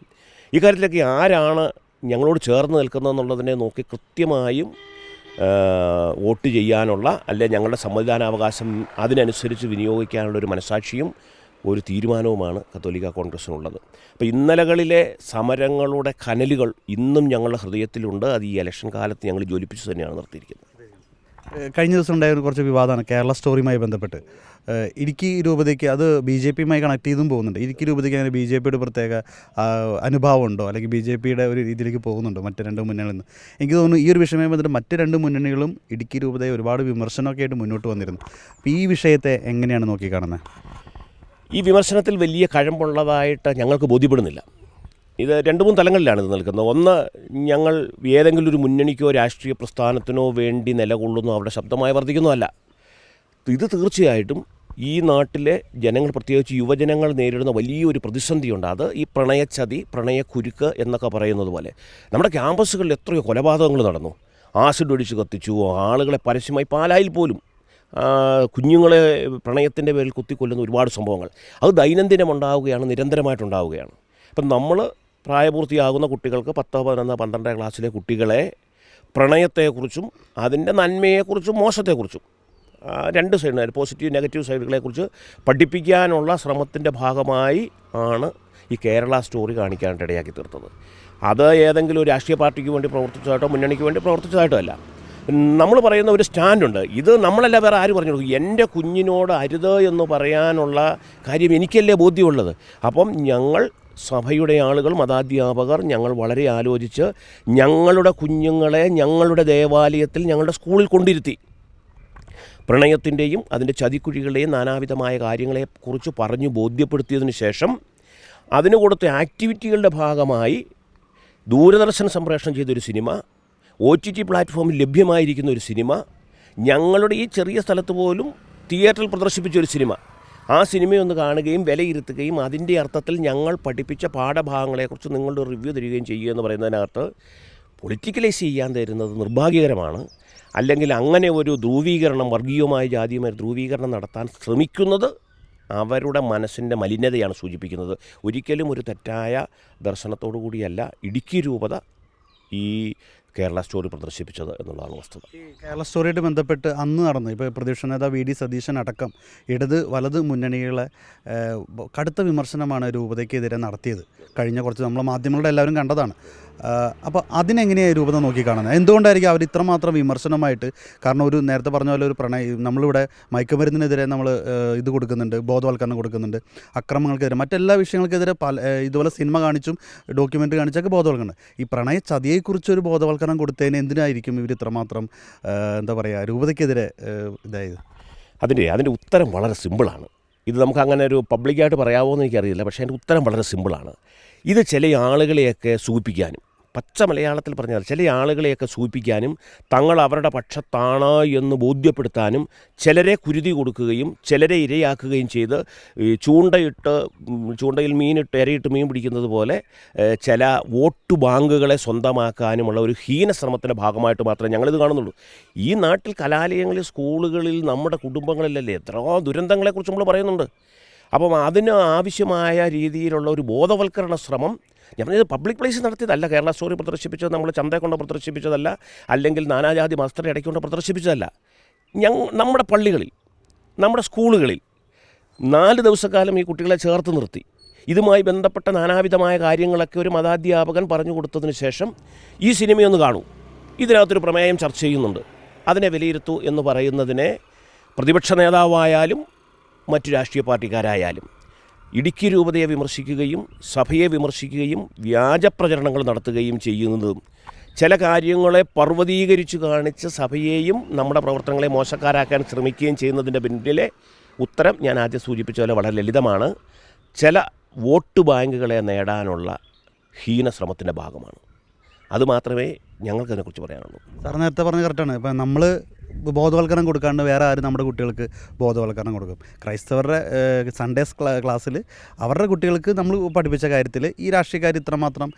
ഇക്കാര്യത്തിലൊക്കെ ആരാണ് ഞങ്ങളോട് ചേർന്ന് നിൽക്കുന്നതെന്നുള്ളതിനെ നോക്കി കൃത്യമായും വോട്ട് ചെയ്യാനുള്ള അല്ലെ ഞങ്ങളുടെ സമ്മതിദാനാവകാശം അതിനനുസരിച്ച് വിനിയോഗിക്കാനുള്ള ഒരു മനസാക്ഷിയും ഒരു തീരുമാനവുമാണ് കത്തോലിക്ക കോൺഗ്രസ്സിനുള്ളത്. അപ്പോൾ ഇന്നലകളിലെ സമരങ്ങളുടെ കനലുകൾ ഇന്നും ഞങ്ങളുടെ ഹൃദയത്തിലുണ്ട്. അത് ഈ ഇലക്ഷൻ കാലത്ത് ഞങ്ങൾ ജ്വലിപ്പിച്ച് തന്നെയാണ് നിർത്തിയിരിക്കുന്നത്. കഴിഞ്ഞ ദിവസം ഉണ്ടായ കുറച്ച് വിവാദമാണ് കേരള സ്റ്റോറിയുമായി ബന്ധപ്പെട്ട്. ഇടുക്കി രൂപതയ്ക്ക് അത് BJP-യുമായി കണക്ട് ചെയ്തും പോകുന്നുണ്ട്. ഇടുക്കി രൂപതയ്ക്ക് അങ്ങനെ BJP-യുടെ പ്രത്യേക അനുഭാവമുണ്ടോ, അല്ലെങ്കിൽ BJP-യുടെ ഒരു രീതിയിലേക്ക് പോകുന്നുണ്ടോ മറ്റ് 2 മുന്നണികളിൽ നിന്ന്? എനിക്ക് തോന്നുന്നു ഈ ഒരു വിഷയവുമായി ബന്ധപ്പെട്ട് മറ്റ് 2 മുന്നണികളും ഇടുക്കി രൂപതയെ ഒരുപാട് വിമർശനമൊക്കെ ആയിട്ട് മുന്നോട്ട് വന്നിരുന്നു. അപ്പോൾ ഈ വിഷയത്തെ എങ്ങനെയാണ് നോക്കിക്കാണുന്നത്? ഈ വിമർശനത്തിൽ വലിയ കഴമ്പുള്ളതായിട്ട് ഞങ്ങൾക്ക് ബോധ്യപ്പെടുന്നില്ല. ഇത് 2-3 തലങ്ങളിലാണ് ഇത് നിൽക്കുന്നത്. ഒന്ന്, ഞങ്ങൾ ഏതെങ്കിലും ഒരു മുന്നണിക്കോ രാഷ്ട്രീയ പ്രസ്ഥാനത്തിനോ വേണ്ടി നിലകൊള്ളുന്നു, അവരുടെ ശബ്ദമായി വർദ്ധിക്കുന്നതല്ല. ഇത് തീർച്ചയായിട്ടും ഈ നാട്ടിലെ ജനങ്ങൾ, പ്രത്യേകിച്ച് യുവജനങ്ങൾ നേരിടുന്ന വലിയൊരു പ്രതിസന്ധിയുണ്ട്. അത് ഈ പ്രണയച്ചതി, പ്രണയക്കുരുക്ക് എന്നൊക്കെ പറയുന്നത് പോലെ നമ്മുടെ ക്യാമ്പസുകളിൽ എത്രയോ കൊലപാതകങ്ങൾ നടന്നു. ആസിഡ് ഒഴിച്ച് കത്തിച്ചു, ആളുകളെ പരസ്യമായി പാലായിൽ പോലും കുഞ്ഞുങ്ങളെ പ്രണയത്തിൻ്റെ പേരിൽ കുത്തിക്കൊല്ലുന്ന ഒരുപാട് സംഭവങ്ങൾ. അത് ദൈനംദിനം ഉണ്ടാവുകയാണ്, നിരന്തരമായിട്ടുണ്ടാവുകയാണ്. അപ്പം നമ്മൾ പ്രായപൂർത്തിയാകുന്ന കുട്ടികൾക്ക് 10, 11, 12 ക്ലാസ്സിലെ കുട്ടികളെ പ്രണയത്തെക്കുറിച്ചും അതിൻ്റെ നന്മയെക്കുറിച്ചും മോശത്തെക്കുറിച്ചും 2 സൈഡ്, പോസിറ്റീവ് നെഗറ്റീവ് സൈഡുകളെക്കുറിച്ച് പഠിപ്പിക്കാനുള്ള ശ്രമത്തിൻ്റെ ഭാഗമായി ആണ് ഈ കേരള സ്റ്റോറി കാണിക്കാനായിട്ട് ഇടയാക്കി തീർത്തത്. അത് ഏതെങ്കിലും ഒരു രാഷ്ട്രീയ പാർട്ടിക്ക് വേണ്ടി പ്രവർത്തിച്ചതായിട്ടോ മുന്നണിക്ക് വേണ്ടി പ്രവർത്തിച്ചതായിട്ടോ അല്ല. നമ്മൾ പറയുന്ന ഒരു സ്റ്റാൻഡുണ്ട്. ഇത് നമ്മളല്ല, വേറെ ആര് പറഞ്ഞു കൊടുക്കും? എൻ്റെ കുഞ്ഞിനോട് അരുത് എന്ന് പറയാനുള്ള കാര്യം എനിക്കല്ലേ ബോധ്യമുള്ളത്. അപ്പം ഞങ്ങൾ സഭയുടെ ആളുകൾ, മതാധ്യാപകർ, ഞങ്ങൾ വളരെ ആലോചിച്ച് ഞങ്ങളുടെ കുഞ്ഞുങ്ങളെ ഞങ്ങളുടെ ദേവാലയത്തിൽ, ഞങ്ങളുടെ സ്കൂളിൽ കൊണ്ടിരുത്തി പ്രണയത്തിൻ്റെയും അതിൻ്റെ ചതിക്കുഴികളുടെയും നാനാവിധമായ കാര്യങ്ങളെക്കുറിച്ച് പറഞ്ഞു ബോധ്യപ്പെടുത്തിയതിന് ശേഷം അതിന് കൊടുത്ത ആക്ടിവിറ്റികളുടെ ഭാഗമായി ദൂരദർശൻ സംപ്രേഷണം ചെയ്തൊരു സിനിമ, OTT പ്ലാറ്റ്ഫോമിൽ ലഭ്യമായിരിക്കുന്ന ഒരു സിനിമ, ഞങ്ങളുടെ ഈ ചെറിയ സ്ഥലത്ത് പോലും തിയേറ്ററിൽ പ്രദർശിപ്പിച്ചൊരു സിനിമ, ആ സിനിമയൊന്ന് കാണുകയും വിലയിരുത്തുകയും അതിൻ്റെ അർത്ഥത്തിൽ ഞങ്ങൾ പഠിപ്പിച്ച പാഠഭാഗങ്ങളെക്കുറിച്ച് നിങ്ങളുടെ റിവ്യൂ തരികയും ചെയ്യുക എന്ന് പറയുന്നതിനകത്ത് പൊളിറ്റിക്കലൈസ് ചെയ്യാൻ തരുന്നത് നിർഭാഗ്യകരമാണ്. അല്ലെങ്കിൽ അങ്ങനെ ഒരു ധ്രുവീകരണം, വർഗീയമായ ജാതിയുമായ ധ്രുവീകരണം നടത്താൻ ശ്രമിക്കുന്നത് അവരുടെ മനസ്സിൻ്റെ മലിനതയാണ് സൂചിപ്പിക്കുന്നത്. ഒരിക്കലും ഒരു തെറ്റായ ദർശനത്തോടു കൂടിയല്ല ഇടുക്കി രൂപത ഈ കേരള സ്റ്റോറി പ്രദർശിപ്പിച്ചത് എന്നുള്ളതാണ് വസ്തുത. ഈ കേരള സ്റ്റോറിയായിട്ട് ബന്ധപ്പെട്ട് അന്ന് നടന്നു, ഇപ്പോൾ പ്രതിപക്ഷ നേതാവ് VD സതീശൻ അടക്കം ഇടത് വലത് മുന്നണികളെ കടുത്ത വിമർശനമാണ് രൂപതയ്ക്കെതിരെ നടത്തിയത്. കഴിഞ്ഞ കുറച്ച് നമ്മൾ മാധ്യമങ്ങളുടെ എല്ലാവരും കണ്ടതാണ്. അപ്പോൾ അതിനെങ്ങനെയാണ് രൂപത നോക്കിക്കാണുന്നത്? എന്തുകൊണ്ടായിരിക്കും അവർ ഇത്രമാത്രം വിമർശനമായിട്ട്? കാരണം ഒരു നേരത്തെ പറഞ്ഞ പോലെ ഒരു നമ്മളിവിടെ മയക്കുമരുന്നിനെതിരെ നമ്മൾ ഇത് കൊടുക്കുന്നുണ്ട്, ബോധവൽക്കരണം കൊടുക്കുന്നുണ്ട്, അക്രമങ്ങൾക്കെതിരെ, മറ്റെല്ലാ വിഷയങ്ങൾക്കെതിരെ ഇതുപോലെ സിനിമ കാണിച്ചും ഡോക്യുമെൻ്ററി കാണിച്ചൊക്കെ ബോധവൽക്കരണം. ഈ പ്രണയ ചതിയെക്കുറിച്ചൊരു ബോധവൽക്കരണം കൊടുത്തതിന് എന്തിനായിരിക്കും ഇവർ ഇത്രമാത്രം എന്താ പറയുക രൂപതയ്ക്കെതിരെ ഇതായത്? അതിൻ്റെ ഉത്തരം വളരെ സിമ്പിളാണ്. ഇത് നമുക്ക് അങ്ങനെ ഒരു പബ്ലിക്കായിട്ട് പറയാമോ എന്ന് എനിക്കറിയില്ല. പക്ഷേ അതിൻ്റെ ഉത്തരം വളരെ സിമ്പിളാണ്. ഇത് ചില ആളുകളെയൊക്കെ സൂചിപ്പിക്കാനും പച്ച മലയാളത്തിൽ പറഞ്ഞാൽ ചില ആളുകളെയൊക്കെ സൂചിപ്പിക്കാനും തങ്ങൾ അവരുടെ പക്ഷത്താണ് എന്ന് ബോധ്യപ്പെടുത്താനും ചിലരെ കുരുതി കൊടുക്കുകയും ചിലരെ ഇരയാക്കുകയും ചെയ്ത് ഈ ചൂണ്ടയിൽ മീനിട്ട് ഇരയിട്ട് മീൻ പിടിക്കുന്നത് പോലെ ചില വോട്ട് ബാങ്കുകളെ സ്വന്തമാക്കാനുമുള്ള ഒരു ഹീനശ്രമത്തിൻ്റെ ഭാഗമായിട്ട് മാത്രമേ ഞങ്ങളിത് കാണുന്നുള്ളൂ. ഈ നാട്ടിൽ കലാലയങ്ങളിൽ, സ്കൂളുകളിൽ, നമ്മുടെ കുടുംബങ്ങളിലല്ലേ എത്രയോ ദുരന്തങ്ങളെക്കുറിച്ച് നമ്മൾ പറയുന്നുണ്ട്. അപ്പം അതിന് ആവശ്യമായ രീതിയിലുള്ള ഒരു ബോധവൽക്കരണ ശ്രമം, ഞാൻ പറഞ്ഞത് പബ്ലിക് പ്ലേസ് നടത്തിയതല്ല, കേരള സ്റ്റോറി പ്രദർശിപ്പിച്ചത് നമ്മൾ ചന്തയെ കൊണ്ട് പ്രദർശിപ്പിച്ചതല്ല, അല്ലെങ്കിൽ നാനാജാതി മതസ്ഥരെ ഇടയ്ക്കൊണ്ട് പ്രദർശിപ്പിച്ചതല്ല. നമ്മുടെ പള്ളികളിൽ, നമ്മുടെ സ്കൂളുകളിൽ 4 ദിവസക്കാലം ഈ കുട്ടികളെ ചേർത്ത് നിർത്തി ഇതുമായി ബന്ധപ്പെട്ട നാനാവിധമായ കാര്യങ്ങളൊക്കെ ഒരു മതാധ്യാപകൻ പറഞ്ഞു കൊടുത്തതിന് ശേഷം ഈ സിനിമയൊന്ന് കാണൂ, ഇതിനകത്തൊരു പ്രമേയം ചർച്ച ചെയ്യുന്നുണ്ട്, അതിനെ വിലയിരുത്തൂ എന്ന് പറയുന്നതിനെ പ്രതിപക്ഷ നേതാവായാലും മറ്റു രാഷ്ട്രീയ പാർട്ടിക്കാരായാലും ഇടുക്കി രൂപതയെ വിമർശിക്കുകയും സഭയെ വിമർശിക്കുകയും വ്യാജപ്രചരണങ്ങൾ നടത്തുകയും ചെയ്യുന്നതും ചില കാര്യങ്ങളെ പർവ്വതീകരിച്ച് കാണിച്ച് സഭയെയും നമ്മുടെ പ്രവർത്തനങ്ങളെ മോശക്കാരാക്കാൻ ശ്രമിക്കുകയും ചെയ്യുന്നതിൻ്റെ പിന്നിലെ ഉത്തരം ഞാൻ ആദ്യം സൂചിപ്പിച്ച പോലെ വളരെ ലളിതമാണ്. ചില വോട്ട് ബാങ്കുകളെ നേടാനുള്ള ഹീനശ്രമത്തിൻ്റെ ഭാഗമാണ്. അതുമാത്രമേ ഞങ്ങൾക്കതിനെക്കുറിച്ച് പറയാനുള്ളൂ. സാർ നേരത്തെ പറഞ്ഞ കറക്റ്റാണ്. ഇപ്പം നമ്മൾ ബോധവൽക്കരണം കൊടുക്കാണ്ട് വേറെ ആരും നമ്മുടെ കുട്ടികൾക്ക് ബോധവൽക്കരണം കൊടുക്കും? ക്രൈസ്തവരുടെ സൺഡേസ് ക്ലാസ്സിൽ അവരുടെ കുട്ടികൾക്ക് നമ്മൾ പഠിപ്പിച്ച കാര്യത്തിൽ ഈ രാഷ്ട്രീയക്കാർ ഇത്രമാത്രം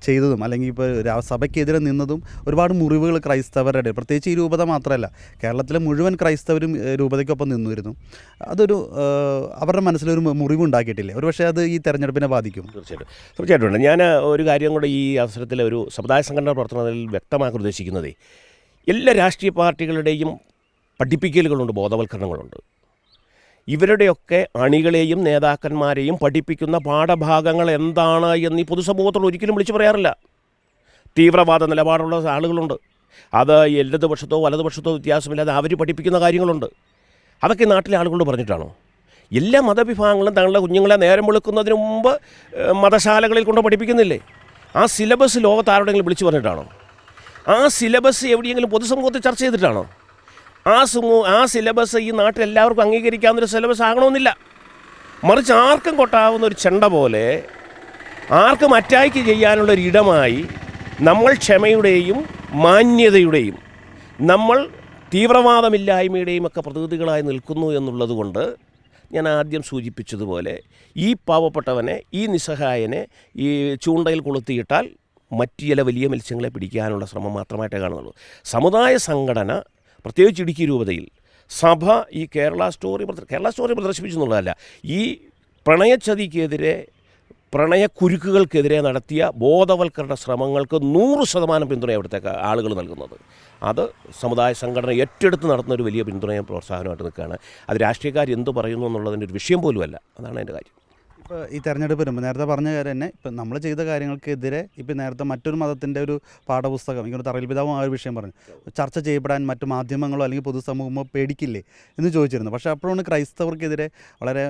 ചെയ്തതും അല്ലെങ്കിൽ ഇപ്പോൾ സഭയ്ക്കെതിരെ നിന്നതും ഒരുപാട് മുറിവുകൾ ക്രൈസ്തവരുടെ, പ്രത്യേകിച്ച് ഈ രൂപത മാത്രമല്ല കേരളത്തിലെ മുഴുവൻ ക്രൈസ്തവരും രൂപതയ്ക്കൊപ്പം നിന്നിരുന്നു. അതൊരു അവരുടെ മനസ്സിലൊരു മുറിവുണ്ടാക്കിയിട്ടില്ലേ? ഒരു പക്ഷേ അത് ഈ തെരഞ്ഞെടുപ്പിനെ ബാധിക്കും. തീർച്ചയായിട്ടും. ഞാൻ ഒരു കാര്യം കൂടെ ഈ അവസരത്തിൽ ഒരു സമുദായ സംഘടനാ പ്രവർത്തനത്തിൽ വ്യക്തമാക്കാൻ ഉദ്ദേശിക്കുന്നത്, എല്ലാ രാഷ്ട്രീയ പാർട്ടികളുടെയും പഠിപ്പിക്കലുകളുണ്ട്, ബോധവൽക്കരണങ്ങളുണ്ട്. ഇവരുടെയൊക്കെ അണികളെയും നേതാക്കന്മാരെയും പഠിപ്പിക്കുന്ന പാഠഭാഗങ്ങൾ എന്താണ് എന്ന് ഈ പൊതുസമൂഹത്തോട് ഒരിക്കലും വിളിച്ചു പറയാറില്ല. തീവ്രവാദ നിലപാടുള്ള ആളുകളുണ്ട്, അത് ഇടതുപക്ഷത്തോ വലതുപക്ഷത്തോ വ്യത്യാസമില്ലാതെ അവർ പഠിപ്പിക്കുന്ന കാര്യങ്ങളുണ്ട്. അതൊക്കെ നാട്ടിലെ ആളുകളോട് പറഞ്ഞിട്ടാണോ? എല്ലാ മതവിഭാഗങ്ങളും തങ്ങളുടെ കുഞ്ഞുങ്ങളെ നേരം വെളുക്കുന്നതിന് മുമ്പ് മതശാലകളിൽ കൊണ്ട് പഠിപ്പിക്കുന്നില്ലേ? ആ സിലബസ് ലോകത്ത് ആരോടെങ്കിലും വിളിച്ചു പറഞ്ഞിട്ടാണോ? ആ സിലബസ് എവിടെയെങ്കിലും പൊതുസമൂഹത്തിൽ ചർച്ച ചെയ്തിട്ടാണോ? ആ സിലബസ് ഈ നാട്ടിൽ എല്ലാവർക്കും അംഗീകരിക്കാവുന്നൊരു സിലബസ് ആകണമെന്നില്ല. മറിച്ച് ആർക്കും കൊട്ടാവുന്ന ഒരു ചെണ്ട പോലെ ആർക്കും അറ്റാക്ക് ചെയ്യാനുള്ളൊരു ഇടമായി നമ്മൾ ക്ഷമയുടെയും മാന്യതയുടെയും നമ്മൾ തീവ്രവാദമില്ലായ്മയുടെയും ഒക്കെ പ്രതിനിധികളായി നിൽക്കുന്നു എന്നുള്ളത് കൊണ്ട് ഞാൻ ആദ്യം സൂചിപ്പിച്ചതുപോലെ ഈ പാവപ്പെട്ടവനെ, ഈ നിസ്സഹായനെ ഈ ചൂണ്ടയിൽ കൊളുത്തിയിട്ടാൽ മറ്റു ചില വലിയ മത്സ്യങ്ങളെ പിടിക്കാനുള്ള ശ്രമം മാത്രമായിട്ടേ കാണുന്നുള്ളൂ. സമുദായ സംഘടന, പ്രത്യേകിച്ച് ഇടുക്കി രൂപതയിൽ സഭ ഈ കേരള സ്റ്റോറി പ്രദർശിപ്പിച്ചു എന്നുള്ളതല്ല, ഈ പ്രണയച്ചതിക്കെതിരെ, പ്രണയക്കുരുക്കുകൾക്കെതിരെ നടത്തിയ ബോധവൽക്കരണ ശ്രമങ്ങൾക്ക് 100% പിന്തുണ അവിടുത്തെ ആളുകൾ നൽകുന്നത്. അത് സമുദായ സംഘടന ഏറ്റെടുത്ത് നടത്തുന്ന ഒരു വലിയ പിന്തുണയും പ്രോത്സാഹനമായിട്ട് നിൽക്കുകയാണ്. അത് രാഷ്ട്രീയക്കാർ എന്ത് പറയുന്നു എന്നുള്ളതിൻ്റെ ഒരു വിഷയം പോലുമല്ല. അതാണ് എൻ്റെ കാര്യം. ഇപ്പോൾ ഈ തെരഞ്ഞെടുപ്പ് വരുമ്പോൾ നേരത്തെ പറഞ്ഞ കാര്യം തന്നെ, ഇപ്പം നമ്മൾ ചെയ്ത കാര്യങ്ങൾക്കെതിരെ ഇപ്പം നേരത്തെ മറ്റൊരു മതത്തിൻ്റെ ഒരു പാഠപുസ്തകം, ഇങ്ങനെ തറയിൽ പിതാവും ആ ഒരു വിഷയം പറഞ്ഞു, ചർച്ച ചെയ്യപ്പെടാൻ മറ്റു മാധ്യമങ്ങളോ അല്ലെങ്കിൽ പൊതുസമൂഹമോ പേടിക്കില്ലേ എന്ന് ചോദിച്ചിരുന്നു. പക്ഷേ അപ്പോഴാണ് ക്രൈസ്തവർക്കെതിരെ വളരെ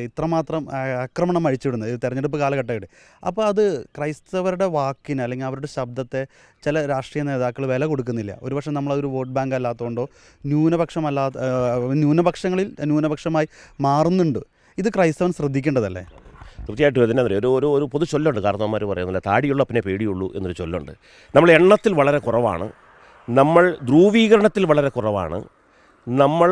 ഇത്രമാത്രം ആക്രമണം അഴിച്ചുവിടുന്നത് ഈ തെരഞ്ഞെടുപ്പ് കാലഘട്ടമായിട്ട്. അപ്പോൾ അത് ക്രൈസ്തവരുടെ വാക്കിന് അല്ലെങ്കിൽ അവരുടെ ശബ്ദത്തെ ചില രാഷ്ട്രീയ നേതാക്കൾ വില കൊടുക്കുന്നില്ല. ഒരുപക്ഷെ നമ്മളതൊരു വോട്ട് ബാങ്ക് അല്ലാത്തതുകൊണ്ടോ ന്യൂനപക്ഷങ്ങളിൽ ന്യൂനപക്ഷമായി മാറുന്നുണ്ട്. ഇത് ക്രൈസ്തവൻ ശ്രദ്ധിക്കേണ്ടതല്ലേ? തീർച്ചയായിട്ടും. ഇതിനെ ഒരു പൊതു ചൊല്ലുണ്ട്, കാരണവന്മാർ പറയുന്നില്ല, താടിയുള്ളപ്പനെ പേടിയുള്ളൂ എന്നൊരു ചൊല്ലുണ്ട്. നമ്മൾ എണ്ണത്തിൽ വളരെ കുറവാണ്, നമ്മൾ ധ്രുവീകരണത്തിൽ വളരെ കുറവാണ്, നമ്മൾ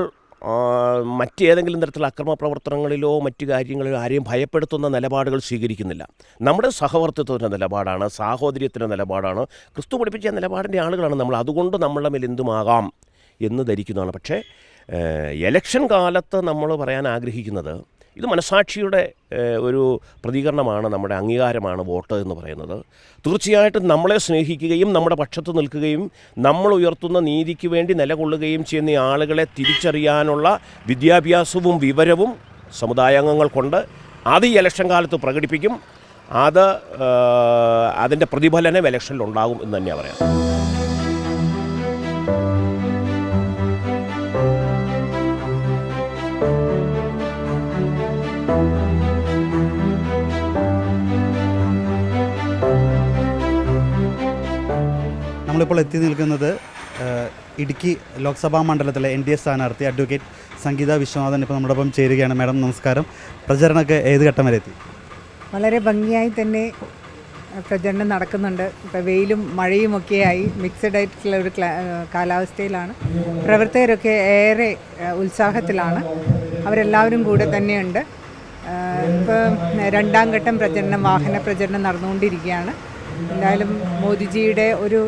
മറ്റേതെങ്കിലും തരത്തിലുള്ള അക്രമ പ്രവർത്തനങ്ങളിലോ മറ്റു കാര്യങ്ങളിലോ ആരെയും ഭയപ്പെടുത്തുന്ന നിലപാടുകൾ സ്വീകരിക്കുന്നില്ല. നമ്മുടെ സഹവർത്തിത്വത്തിൻ്റെ നിലപാടാണ്, സാഹോദര്യത്തിൻ്റെ നിലപാടാണ്, ക്രിസ്തു പഠിപ്പിച്ച നിലപാടിൻ്റെ ആളുകളാണ് നമ്മൾ. അതുകൊണ്ട് നമ്മളുടെ മേൽ എന്തുമാകാം എന്ന് ധരിക്കുന്നതാണ്. പക്ഷേ എലക്ഷൻ കാലത്ത് നമ്മൾ പറയാൻ ആഗ്രഹിക്കുന്നത്, ഇത് മനസാക്ഷിയുടെ ഒരു പ്രതികരണമാണ്, നമ്മുടെ അംഗീകാരമാണ് വോട്ട് എന്ന് പറയുന്നത്. തീർച്ചയായിട്ടും നമ്മളെ സ്നേഹിക്കുകയും നമ്മുടെ പക്ഷത്ത് നിൽക്കുകയും നമ്മൾ ഉയർത്തുന്ന നീതിക്ക് വേണ്ടി നിലകൊള്ളുകയും ചെയ്യുന്ന ആളുകളെ തിരിച്ചറിയാനുള്ള വിദ്യാഭ്യാസവും വിവരവും സമുദായാംഗങ്ങൾക്കുണ്ട്. അത് ഈ ഇലക്ഷൻ കാലത്ത് പ്രകടിപ്പിക്കും. അതിൻ്റെ പ്രതിഫലനം ഇലക്ഷനിലുണ്ടാകും എന്ന് തന്നെയാണ് പറയാം. നമ്മളിപ്പോൾ എത്തി നിൽക്കുന്നത് ഇടുക്കി ലോക്സഭാ മണ്ഡലത്തിലെ NDA സ്ഥാനാർത്ഥി അഡ്വക്കേറ്റ് സംഗീത വിശ്വനാഥൻ ഇപ്പോൾ നമ്മുടെ ഒപ്പം ചേരുകയാണ്. മാഡം നമസ്കാരം. പ്രചരണമൊക്കെ ഏത് ഘട്ടം വരെ എത്തി? വളരെ ഭംഗിയായി തന്നെ പ്രചരണം നടക്കുന്നുണ്ട്. ഇപ്പോൾ വെയിലും മഴയും ഒക്കെയായി മിക്സഡ് ആയിട്ടുള്ള ഒരു കാലാവസ്ഥയിലാണ്. പ്രവർത്തകരൊക്കെ ഏറെ ഉത്സാഹത്തിലാണ്. അവരെല്ലാവരും കൂടെ തന്നെയുണ്ട്. ഇപ്പോൾ രണ്ടാം ഘട്ടം പ്രചരണം, വാഹന പ്രചരണം നടന്നുകൊണ്ടിരിക്കുകയാണ്. എന്തായാലും മോദിജിയുടെ ഒരു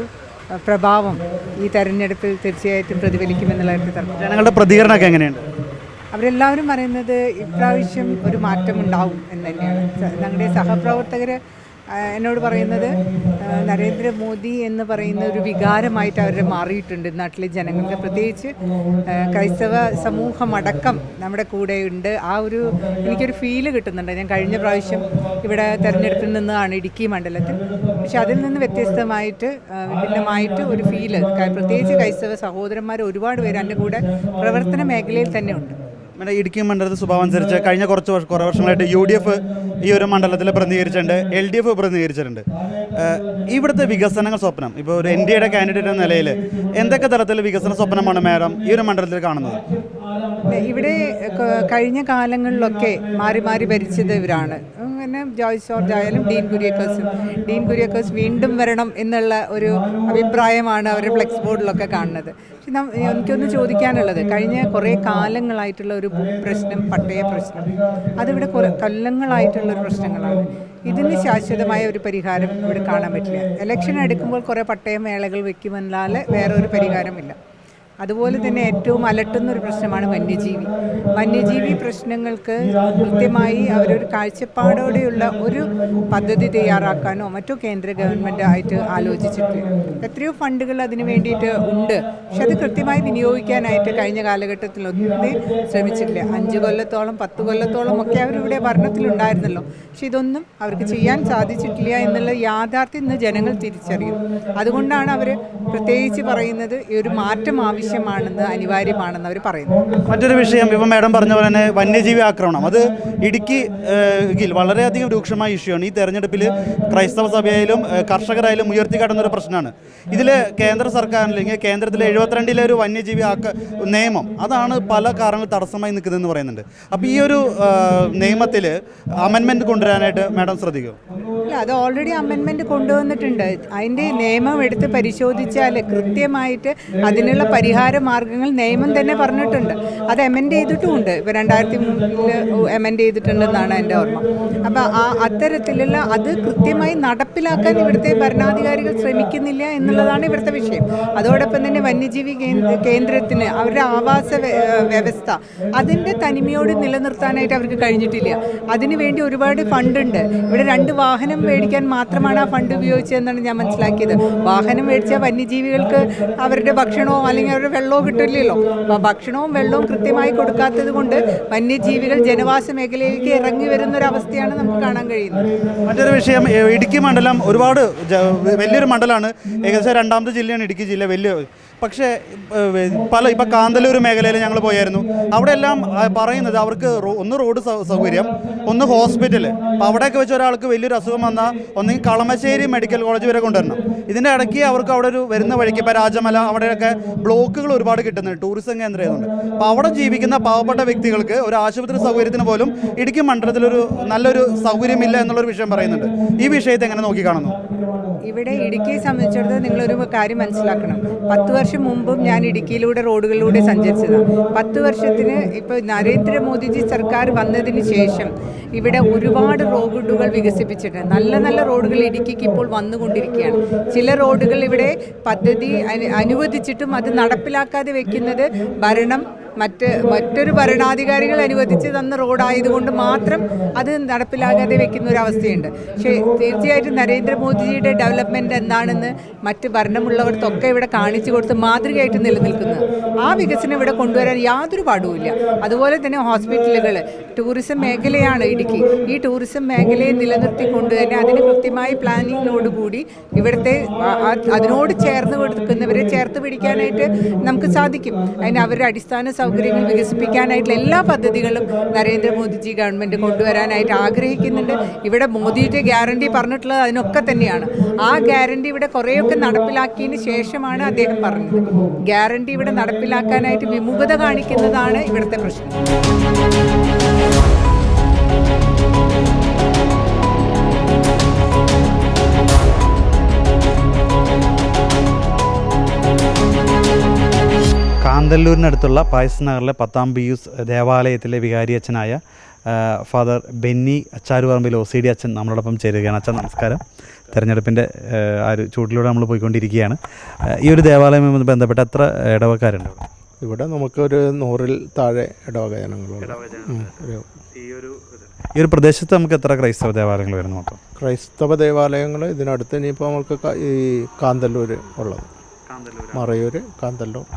പ്രഭാവം ഈ തെരഞ്ഞെടുപ്പിൽ തീർച്ചയായിട്ടും പ്രതിഫലിക്കുമെന്നുള്ള തർക്കം. ജനങ്ങളുടെ പ്രതികരണമൊക്കെ എങ്ങനെയുണ്ട്? അവരെല്ലാവരും പറയുന്നത് ഇപ്രാവശ്യം ഒരു മാറ്റമുണ്ടാവും എന്ന് തന്നെയാണ്. ഞങ്ങളുടെ സഹപ്രവർത്തകർ എന്നോട് പറയുന്നത് നരേന്ദ്രമോദി എന്ന് പറയുന്ന ഒരു വികാരമായിട്ട് അവർ മാറിയിട്ടുണ്ട് നാട്ടിലെ ജനങ്ങൾക്ക്. പ്രത്യേകിച്ച് ക്രൈസ്തവ സമൂഹമടക്കം നമ്മുടെ കൂടെയുണ്ട്. ആ ഒരു എനിക്കൊരു ഫീല് കിട്ടുന്നുണ്ട്. ഞാൻ കഴിഞ്ഞ പ്രാവശ്യം ഇവിടെ തെരഞ്ഞെടുപ്പിൽ നിന്നാണ് ഇടുക്കി മണ്ഡലത്തിൽ. പക്ഷെ അതിൽ നിന്ന് വ്യത്യസ്തമായിട്ട് വിഭിന്നമായിട്ട് ഒരു ഫീല്, പ്രത്യേകിച്ച് ക്രൈസ്തവ സഹോദരന്മാർ ഒരുപാട് പേര് എൻ്റെ കൂടെ പ്രവർത്തന മേഖലയിൽ തന്നെ ഉണ്ട്. നമ്മുടെ ഇടുക്കി മണ്ഡലത്തിൽ സ്വഭാവം അനുസരിച്ച് കഴിഞ്ഞ കുറേ വർഷങ്ങളായിട്ട് UDF ഈ ഒരു മണ്ഡലത്തിൽ പ്രതിനിധീകരിച്ചിട്ടുണ്ട്, LDF പ്രതിനിധീകരിച്ചിട്ടുണ്ട്. ഇവിടുത്തെ വികസന സ്വപ്നം ഇപ്പോൾ ഒരു NDAയുടെ കാൻഡിഡേറ്റ് എന്ന നിലയിൽ എന്തൊക്കെ തരത്തിൽ വികസന സ്വപ്നമാണ് മാഡം ഈ ഒരു മണ്ഡലത്തിൽ കാണുന്നത്? ഇവിടെ കഴിഞ്ഞ കാലങ്ങളിലൊക്കെ മാറി മാറി ഭരിച്ചത് ഇവരാണ്. അങ്ങനെ ജോയ്സ് ജോർജ് ആയാലും ഡീൻ കുര്യാക്കോസ് വീണ്ടും വരണം എന്നുള്ള ഒരു അഭിപ്രായമാണ് അവർ ഫ്ലെക്സ് ബോർഡിലൊക്കെ കാണുന്നത്. പക്ഷെ എനിക്കൊന്ന് ചോദിക്കാനുള്ളത്, കഴിഞ്ഞ കുറേ കാലങ്ങളായിട്ടുള്ള ഒരു പ്രശ്നം, പട്ടയ പ്രശ്നം, അതിവിടെ കൊല്ലങ്ങളായിട്ടുള്ളൊരു പ്രശ്നങ്ങളാണ്. ഇതിന് ശാശ്വതമായ ഒരു പരിഹാരം ഇവിടെ കാണാൻ പറ്റില്ല. ഇലക്ഷൻ എടുക്കുമ്പോൾ കുറേ പട്ടയമേളകൾ വയ്ക്കുമെന്നാല് വേറെ ഒരു പരിഹാരമില്ല. അതുപോലെ തന്നെ ഏറ്റവും അലട്ടുന്നൊരു പ്രശ്നമാണ് വന്യജീവി പ്രശ്നങ്ങൾക്ക് കൃത്യമായി അവരൊരു കാഴ്ചപ്പാടോടെയുള്ള ഒരു പദ്ധതി തയ്യാറാക്കാനോ മറ്റോ കേന്ദ്ര ഗവൺമെൻറ് ആയിട്ട് ആലോചിച്ചിട്ടില്ല. എത്രയോ ഫണ്ടുകൾ അതിന് വേണ്ടിയിട്ട് ഉണ്ട്, പക്ഷെ അത് കൃത്യമായി വിനിയോഗിക്കാനായിട്ട് കഴിഞ്ഞ കാലഘട്ടത്തിൽ ഒന്നും ശ്രമിച്ചിട്ടില്ല. 5 കൊല്ലത്തോളം 10 കൊല്ലത്തോളം ഒക്കെ അവരിവിടെ ഭരണത്തിലുണ്ടായിരുന്നല്ലോ. പക്ഷെ ഇതൊന്നും അവർക്ക് ചെയ്യാൻ സാധിച്ചിട്ടില്ല എന്നുള്ള യാഥാർത്ഥ്യം ഇന്ന് ജനങ്ങൾ തിരിച്ചറിയും. അതുകൊണ്ടാണ് അവർ പ്രത്യേകിച്ച് പറയുന്നത് ഈ ഒരു മാറ്റം ആവശ്യമാണെന്ന്, അനിവാര്യമാണെന്ന് അവർ പറയുന്നു. മറ്റൊരു വിഷയം, ഇപ്പം മാഡം പറഞ്ഞ പോലെ തന്നെ വന്യജീവി ആക്രമണം, അത് ഇടുക്കിയിൽ വളരെയധികം രൂക്ഷമായ ഇഷ്യൂ ആണ്. ഈ തെരഞ്ഞെടുപ്പിൽ ക്രൈസ്തവ സഭയായാലും കർഷകരായാലും ഉയർത്തിക്കാട്ടുന്നൊരു പ്രശ്നമാണ്. ഇതിൽ കേന്ദ്ര സർക്കാർ അല്ലെങ്കിൽ കേന്ദ്രത്തിലെ 72 ഒരു വന്യജീവി നിയമം, അതാണ് പല കാരണങ്ങൾ തടസ്സമായി നിൽക്കുന്നതെന്ന് പറയുന്നുണ്ട്. അപ്പോൾ ഈ ഒരു നിയമത്തിൽ അമെൻമെൻറ്റ് കൊണ്ടുവരാനായിട്ട് മാഡം ശ്രദ്ധിക്കും? ഇല്ല, അത് ഓൾറെഡി അമെൻമെൻറ്റ് കൊണ്ടുവന്നിട്ടുണ്ട്. അതിൻ്റെ നിയമം എടുത്ത് പരിശോധിച്ചാൽ കൃത്യമായിട്ട് അതിനുള്ള പരിഹാര മാർഗ്ഗങ്ങൾ നിയമം തന്നെ പറഞ്ഞിട്ടുണ്ട്. അത് എമെൻഡ് ചെയ്തിട്ടുമുണ്ട്. ഇപ്പോൾ 2003 എമെൻഡ് ചെയ്തിട്ടുണ്ടെന്നാണ് എൻ്റെ ഓർമ്മ. അപ്പോൾ അത്തരത്തിലുള്ള അത് കൃത്യമായി നടപ്പിലാക്കാൻ ഇവിടുത്തെ ഭരണാധികാരികൾ ശ്രമിക്കുന്നില്ല എന്നുള്ളതാണ് ഇവിടുത്തെ വിഷയം. അതോടൊപ്പം തന്നെ വന്യജീവി കേന്ദ്രത്തിന് അവരുടെ ആവാസ വ്യവസ്ഥ അതിൻ്റെ തനിമയോട് നിലനിർത്താനായിട്ട് അവർക്ക് കഴിഞ്ഞിട്ടില്ല. അതിനുവേണ്ടി ഒരുപാട് ഫണ്ടുണ്ട്. ഇവിടെ 2 വാഹനം മേടിക്കാൻ മാത്രമാണ് ആ ഫണ്ട് ഉപയോഗിച്ചതെന്നാണ് ഞാൻ മനസ്സിലാക്കിയത്. വാഹനം മേടിച്ചാൽ വന്യജീവികൾക്ക് അവരുടെ ഭക്ഷണമോ അല്ലെങ്കിൽ അവരുടെ വെള്ളമോ കിട്ടില്ലല്ലോ. അപ്പോൾ ഭക്ഷണവും വെള്ളവും കൃത്യമായി കൊടുക്കാത്തത് കൊണ്ട് വന്യജീവികൾ ജനവാസ മേഖലയിലേക്ക് ഇറങ്ങി വരുന്നൊരവസ്ഥയാണ് നമുക്ക് കാണാൻ കഴിയുന്നത്. മറ്റൊരു വിഷയം, ഇടുക്കി മണ്ഡലം ഒരുപാട് വലിയൊരു മണ്ഡലമാണ്. ഏകദേശം 2ാമത്തെ ജില്ലയാണ് ഇടുക്കി ജില്ല. പക്ഷേ ഇപ്പോൾ കാന്തല്ലൂർ മേഖലയിൽ ഞങ്ങൾ പോയായിരുന്നു. അവിടെ എല്ലാം പറയുന്നത് അവർക്ക് ഒന്ന് റോഡ് സൗകര്യം, ഒന്ന് ഹോസ്പിറ്റൽ. അപ്പോൾ അവിടെയൊക്കെ വെച്ച് ഒരാൾക്ക് വലിയൊരു അസുഖം വന്നാൽ ഒന്നെങ്കിൽ കളമശ്ശേരി മെഡിക്കൽ കോളേജ് വരെ കൊണ്ടുവരണം. ഇതിൻ്റെ ഇടയ്ക്ക് അവർക്ക് അവിടെ ഒരു വരുന്ന വഴിക്ക് ഇപ്പോൾ രാജമല അവിടെയൊക്കെ ബ്ലോക്കുകൾ ഒരുപാട് കിട്ടുന്നുണ്ട്, ടൂറിസം കേന്ദ്രം ആയതുകൊണ്ട്. അപ്പോൾ അവിടെ ജീവിക്കുന്ന പാവപ്പെട്ട വ്യക്തികൾക്ക് ഒരു ആശുപത്രി സൗകര്യത്തിന് പോലും ഇടുക്കി മണ്ഡലത്തിലൊരു നല്ലൊരു സൗകര്യമില്ല എന്നുള്ളൊരു വിഷയം പറയുന്നുണ്ട്. ഈ വിഷയത്തെ എങ്ങനെ നോക്കിക്കാണുന്നു? ഇവിടെ ഇടുക്കിയെ സംബന്ധിച്ചിടത്തോളം നിങ്ങളൊരു കാര്യം മനസ്സിലാക്കണം. 10 വർഷം മുമ്പും ഞാൻ ഇടുക്കിയിലൂടെ റോഡുകളിലൂടെ സഞ്ചരിച്ചതാണ്. 10 വർഷത്തിന് ഇപ്പോൾ നരേന്ദ്രമോദിജി സർക്കാർ വന്നതിന് ശേഷം ഇവിടെ ഒരുപാട് റോഡുകൾ വികസിപ്പിച്ചിട്ടുണ്ട്. നല്ല നല്ല റോഡുകൾ ഇടുക്കിക്ക് ഇപ്പോൾ വന്നുകൊണ്ടിരിക്കുകയാണ്. ചില റോഡുകൾ ഇവിടെ പദ്ധതി അനുവദിച്ചിട്ടും അത് നടപ്പിലാക്കാതെ വെക്കുന്നത് മറ്റൊരു ഭരണാധികാരികൾ അനുവദിച്ച് തന്ന റോഡായതുകൊണ്ട് മാത്രം അത് നടപ്പിലാകാതെ വെക്കുന്ന ഒരു അവസ്ഥയുണ്ട്. പക്ഷേ തീർച്ചയായിട്ടും നരേന്ദ്രമോദിജിയുടെ ഡെവലപ്മെൻറ്റ് എന്താണെന്ന് മറ്റ് ഭരണമുള്ളവർക്കൊക്കെ ഇവിടെ കാണിച്ചു കൊടുത്ത് മാതൃകയായിട്ട് നിലനിൽക്കുന്നത്. ആ വികസനം ഇവിടെ കൊണ്ടുവരാൻ യാതൊരു പാടുമില്ല. അതുപോലെ തന്നെ ഹോസ്പിറ്റലുകൾ, ടൂറിസം മേഖലയാണ് ഇടുക്കി. ഈ ടൂറിസം മേഖലയെ നിലനിർത്തിക്കൊണ്ട് തന്നെ അതിന് കൃത്യമായ പ്ലാനിങ്ങിനോടുകൂടി ഇവിടുത്തെ അതിനോട് ചേർന്ന് കൊടുക്കുന്നവരെ ചേർത്ത് പിടിക്കാനായിട്ട് നമുക്ക് സാധിക്കും. അതിന് അവരുടെ അടിസ്ഥാന സൗകര്യങ്ങൾ വികസിപ്പിക്കാനായിട്ടുള്ള എല്ലാ പദ്ധതികളും നരേന്ദ്രമോദിജി ഗവൺമെൻറ് കൊണ്ടുവരാനായിട്ട് ആഗ്രഹിക്കുന്നുണ്ട്. ഇവിടെ മോദിയുടെ ഗ്യാരണ്ടി പറഞ്ഞിട്ടുള്ളത് അതിനൊക്കെ തന്നെയാണ്. ആ ഗ്യാരണ്ടി ഇവിടെ കുറേയൊക്കെ നടപ്പിലാക്കിയതിന് ശേഷമാണ് അദ്ദേഹം പറഞ്ഞത്. ഗ്യാരണ്ടി ഇവിടെ നടപ്പിലാക്കാനായിട്ട് വിമുഖത കാണിക്കുന്നതാണ് ഇവിടുത്തെ പ്രശ്നം. കാന്തല്ലൂരിനടുത്തുള്ള പായസ് നഗറിലെ 10-ാം പിയൂസ് ദേവാലയത്തിലെ വികാരിയച്ഛനായ ഫാദർ ബെന്നി അച്ചാരുപറമ്പിൽ OCD അച്ഛൻ നമ്മളോടൊപ്പം ചേരുകയാണ്. അച്ഛൻ നമസ്കാരം. തെരഞ്ഞെടുപ്പിൻ്റെ ആ ഒരു ചൂട്ടിലൂടെ നമ്മൾ പോയിക്കൊണ്ടിരിക്കുകയാണ്. ഈ ഒരു ദേവാലയവുമായി ബന്ധപ്പെട്ട് എത്ര ഇടവക്കാരുണ്ട് ഇവിടെ? നമുക്കൊരു 100-ൽ താഴെ ഇടവക ജനങ്ങളുണ്ട്. ഈ ഒരു പ്രദേശത്ത് നമുക്ക് എത്ര ക്രൈസ്തവ ദേവാലയങ്ങൾ വരുന്നു മൊത്തം? ക്രൈസ്തവ ദേവാലയങ്ങൾ ഇതിനടുത്ത് ഇനിയിപ്പോൾ നമുക്ക് ഈ കാന്തല്ലൂർ ഉള്ളത്, മറയൂർ, കാന്തല്ലൂർ,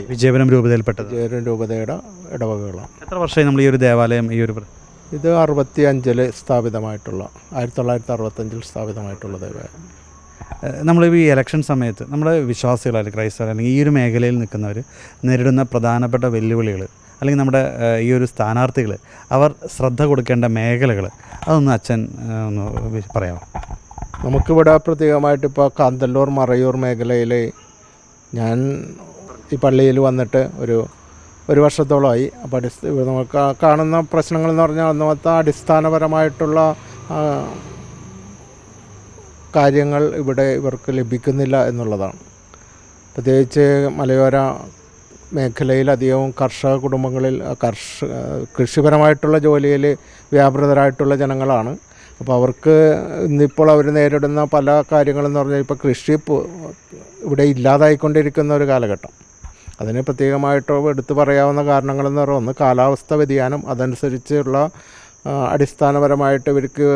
വിജയപുരം രൂപതയിൽപ്പെട്ടത് വിജയപുരം രൂപതയുടെ ഇടവകകളാണ്. എത്ര വർഷമായി നമ്മൾ ഈ ഒരു ദേവാലയം ഇത് 65-ൽ സ്ഥാപിതമായിട്ടുള്ള 1965-ൽ സ്ഥാപിതമായിട്ടുള്ള ദേവാലയം. നമ്മൾ ഈ ഇലക്ഷൻ സമയത്ത് നമ്മുടെ വിശ്വാസികൾ അല്ലെങ്കിൽ ക്രൈസ്തവർ അല്ലെങ്കിൽ ഈ ഒരു മേഖലയിൽ നിൽക്കുന്നവർ നേരിടുന്ന പ്രധാനപ്പെട്ട വെല്ലുവിളികൾ അല്ലെങ്കിൽ നമ്മുടെ ഈ ഒരു സ്ഥാനാർത്ഥികൾ അവർ ശ്രദ്ധ കൊടുക്കേണ്ട മേഖലകൾ അതൊന്ന് അച്ഛൻ ഒന്ന് പറയാമോ? നമുക്കിവിടെ പ്രത്യേകമായിട്ട് ഇപ്പോൾ കാന്തല്ലൂർ, മറയൂർ മേഖലയിൽ ഞാൻ ഈ പള്ളിയിൽ വന്നിട്ട് ഒരു വർഷത്തോളമായി. അപ്പോൾ നമുക്ക് കാണുന്ന പ്രശ്നങ്ങളെന്ന് പറഞ്ഞാൽ ഒന്നാമത്തെ അടിസ്ഥാനപരമായിട്ടുള്ള കാര്യങ്ങൾ ഇവിടെ ഇവർക്ക് ലഭിക്കുന്നില്ല എന്നുള്ളതാണ്. പ്രത്യേകിച്ച് മലയോര മേഖലയിലധികവും കർഷക കുടുംബങ്ങളിൽ കൃഷിപരമായിട്ടുള്ള ജോലിയിൽ വ്യാപൃതരായിട്ടുള്ള ജനങ്ങളാണ്. അപ്പോൾ അവർക്ക് ഇന്നിപ്പോൾ അവർ നേരിടുന്ന പല കാര്യങ്ങളെന്ന് പറഞ്ഞാൽ ഇപ്പോൾ കൃഷി ഇവിടെ ഇല്ലാതായിക്കൊണ്ടിരിക്കുന്ന ഒരു കാലഘട്ടം. അതിന് പ്രത്യേകമായിട്ട് എടുത്തു പറയാവുന്ന കാരണങ്ങളെന്ന് പറഞ്ഞാൽ ഒന്ന് കാലാവസ്ഥ വ്യതിയാനം, അതനുസരിച്ചുള്ള അടിസ്ഥാനപരമായിട്ട് ഇവർക്ക്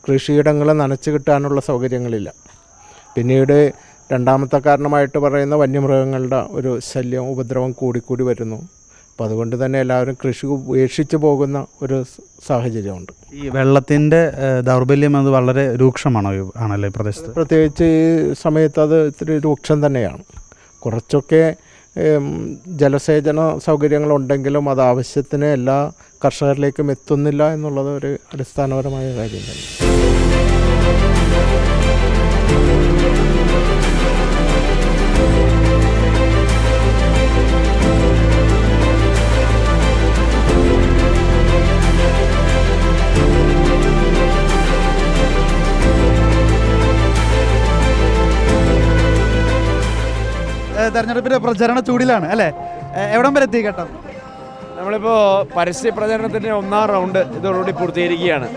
കൃഷിയിടങ്ങൾ നനച്ച് കിട്ടാനുള്ള സൗകര്യങ്ങളില്ല. പിന്നീട് രണ്ടാമത്തെ കാരണമായിട്ട് പറയുന്ന വന്യമൃഗങ്ങളുടെ ഒരു ശല്യം, ഉപദ്രവം കൂടിക്കൂടി വരുന്നു. അപ്പോൾ അതുകൊണ്ട് തന്നെ എല്ലാവരും കൃഷി ഉപേക്ഷിച്ച് പോകുന്ന ഒരു സാഹചര്യമുണ്ട്. ഈ വെള്ളത്തിൻ്റെ ദൗർബല്യം അത് വളരെ രൂക്ഷമാണോ ആണല്ലേ പ്രദേശത്ത്? പ്രത്യേകിച്ച് ഈ സമയത്ത് അത് ഇത്തിരി രൂക്ഷം തന്നെയാണ്. കുറച്ചൊക്കെ ജലസേചന സൗകര്യങ്ങളുണ്ടെങ്കിലും അത് ആവശ്യത്തിന് എല്ലാ കർഷകരിലേക്കും എത്തുന്നില്ല എന്നുള്ളത് ഒരു അടിസ്ഥാനപരമായ കാര്യം തന്നെ. തെരഞ്ഞെടുപ്പിൻ്റെ പ്രചരണ ചൂടിലാണ് അല്ലേ? എവിടം വരെ എത്തി കേട്ടോ? നമ്മളിപ്പോൾ പരസ്യ പ്രചരണത്തിൻ്റെ 1-ാം റൗണ്ട് ഇതോടുകൂടി പൂർത്തീകരിക്കുകയാണ്.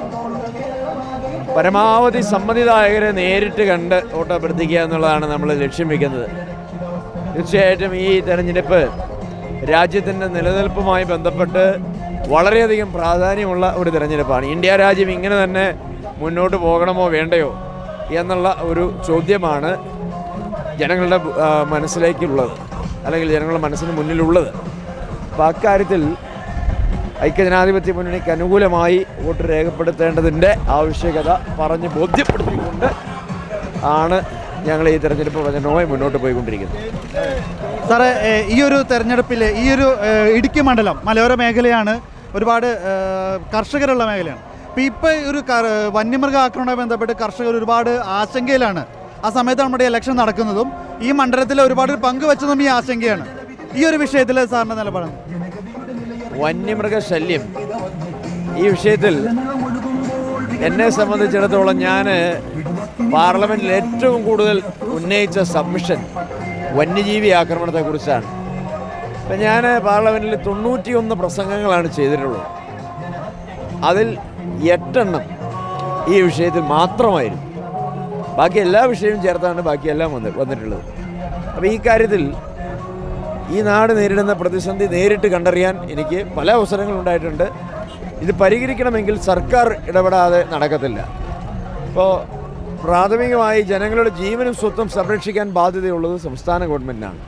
പരമാവധി സമ്മതിദായകരെ നേരിട്ട് കണ്ട് വോട്ട് അഭ്യർത്ഥിക്കുക എന്നുള്ളതാണ് നമ്മൾ ലക്ഷ്യം വയ്ക്കുന്നത്. തീർച്ചയായിട്ടും ഈ തെരഞ്ഞെടുപ്പ് രാജ്യത്തിൻ്റെ നിലനിൽപ്പുമായി ബന്ധപ്പെട്ട് വളരെയധികം പ്രാധാന്യമുള്ള ഒരു തെരഞ്ഞെടുപ്പാണ്. ഇന്ത്യ രാജ്യം ഇങ്ങനെ തന്നെ മുന്നോട്ട് പോകണമോ വേണ്ടയോ എന്നുള്ള ഒരു ചോദ്യമാണ് ജനങ്ങളുടെ മനസ്സിലേക്കുള്ളത്, അല്ലെങ്കിൽ ജനങ്ങളുടെ മനസ്സിന് മുന്നിലുള്ളത്. അപ്പോൾ അക്കാര്യത്തിൽ ഐക്യജനാധിപത്യ മുന്നണിക്ക് അനുകൂലമായി വോട്ട് രേഖപ്പെടുത്തേണ്ടതിൻ്റെ ആവശ്യകത പറഞ്ഞ് ബോധ്യപ്പെടുത്തിക്കൊണ്ട് ആണ് ഞങ്ങൾ ഈ തെരഞ്ഞെടുപ്പ് പ്രചരണവുമായി മുന്നോട്ട് പോയിക്കൊണ്ടിരിക്കുന്നത്. സാറേ, ഈ ഒരു തെരഞ്ഞെടുപ്പിൽ ഈ ഒരു ഇടുക്കി മണ്ഡലം മലയോര മേഖലയാണ്, ഒരുപാട് കർഷകരുള്ള മേഖലയാണ്. ഇപ്പോൾ ഒരു വന്യമൃഗ ആക്രമണവുമായി ബന്ധപ്പെട്ട് കർഷകർ ഒരുപാട് ആശങ്കയിലാണ്. ആ സമയത്ത് നമ്മുടെ ഇലക്ഷൻ നടക്കുന്നതും ഈ മണ്ഡലത്തിൽ ഒരുപാട് പങ്കുവെച്ചതും ഈ ആശങ്കയാണ്. ഈ ഒരു വിഷയത്തിൽ സാറിൻ്റെ നിലപാടാണ്? വന്യമൃഗശല്യം ഈ വിഷയത്തിൽ എന്നെ സംബന്ധിച്ചിടത്തോളം ഞാൻ പാർലമെൻറ്റിൽ ഏറ്റവും കൂടുതൽ ഉന്നയിച്ച സബ്മിഷൻ വന്യജീവി ആക്രമണത്തെക്കുറിച്ചാണ്. അപ്പം ഞാൻ പാർലമെൻറ്റിൽ 91 പ്രസംഗങ്ങളാണ് ചെയ്തിട്ടുള്ളത്. അതിൽ 8 എണ്ണം ഈ വിഷയത്തിൽ മാത്രമായിരുന്നു. ബാക്കി എല്ലാ വിഷയവും ചേർത്താണ് ബാക്കിയെല്ലാം വന്നിട്ടുള്ളത്. അപ്പോൾ ഈ കാര്യത്തിൽ ഈ നാട് നേരിടുന്ന പ്രതിസന്ധി നേരിട്ട് കണ്ടറിയാൻ എനിക്ക് പല അവസരങ്ങളുണ്ടായിട്ടുണ്ട്. ഇത് പരിഹരിക്കണമെങ്കിൽ സർക്കാർ ഇടപെടാതെ നടക്കത്തില്ല. ഇപ്പോൾ പ്രാഥമികമായി ജനങ്ങളുടെ ജീവനും സ്വത്തും സംരക്ഷിക്കാൻ ബാധ്യതയുള്ളത് സംസ്ഥാന ഗവൺമെൻറ്റിനാണ്.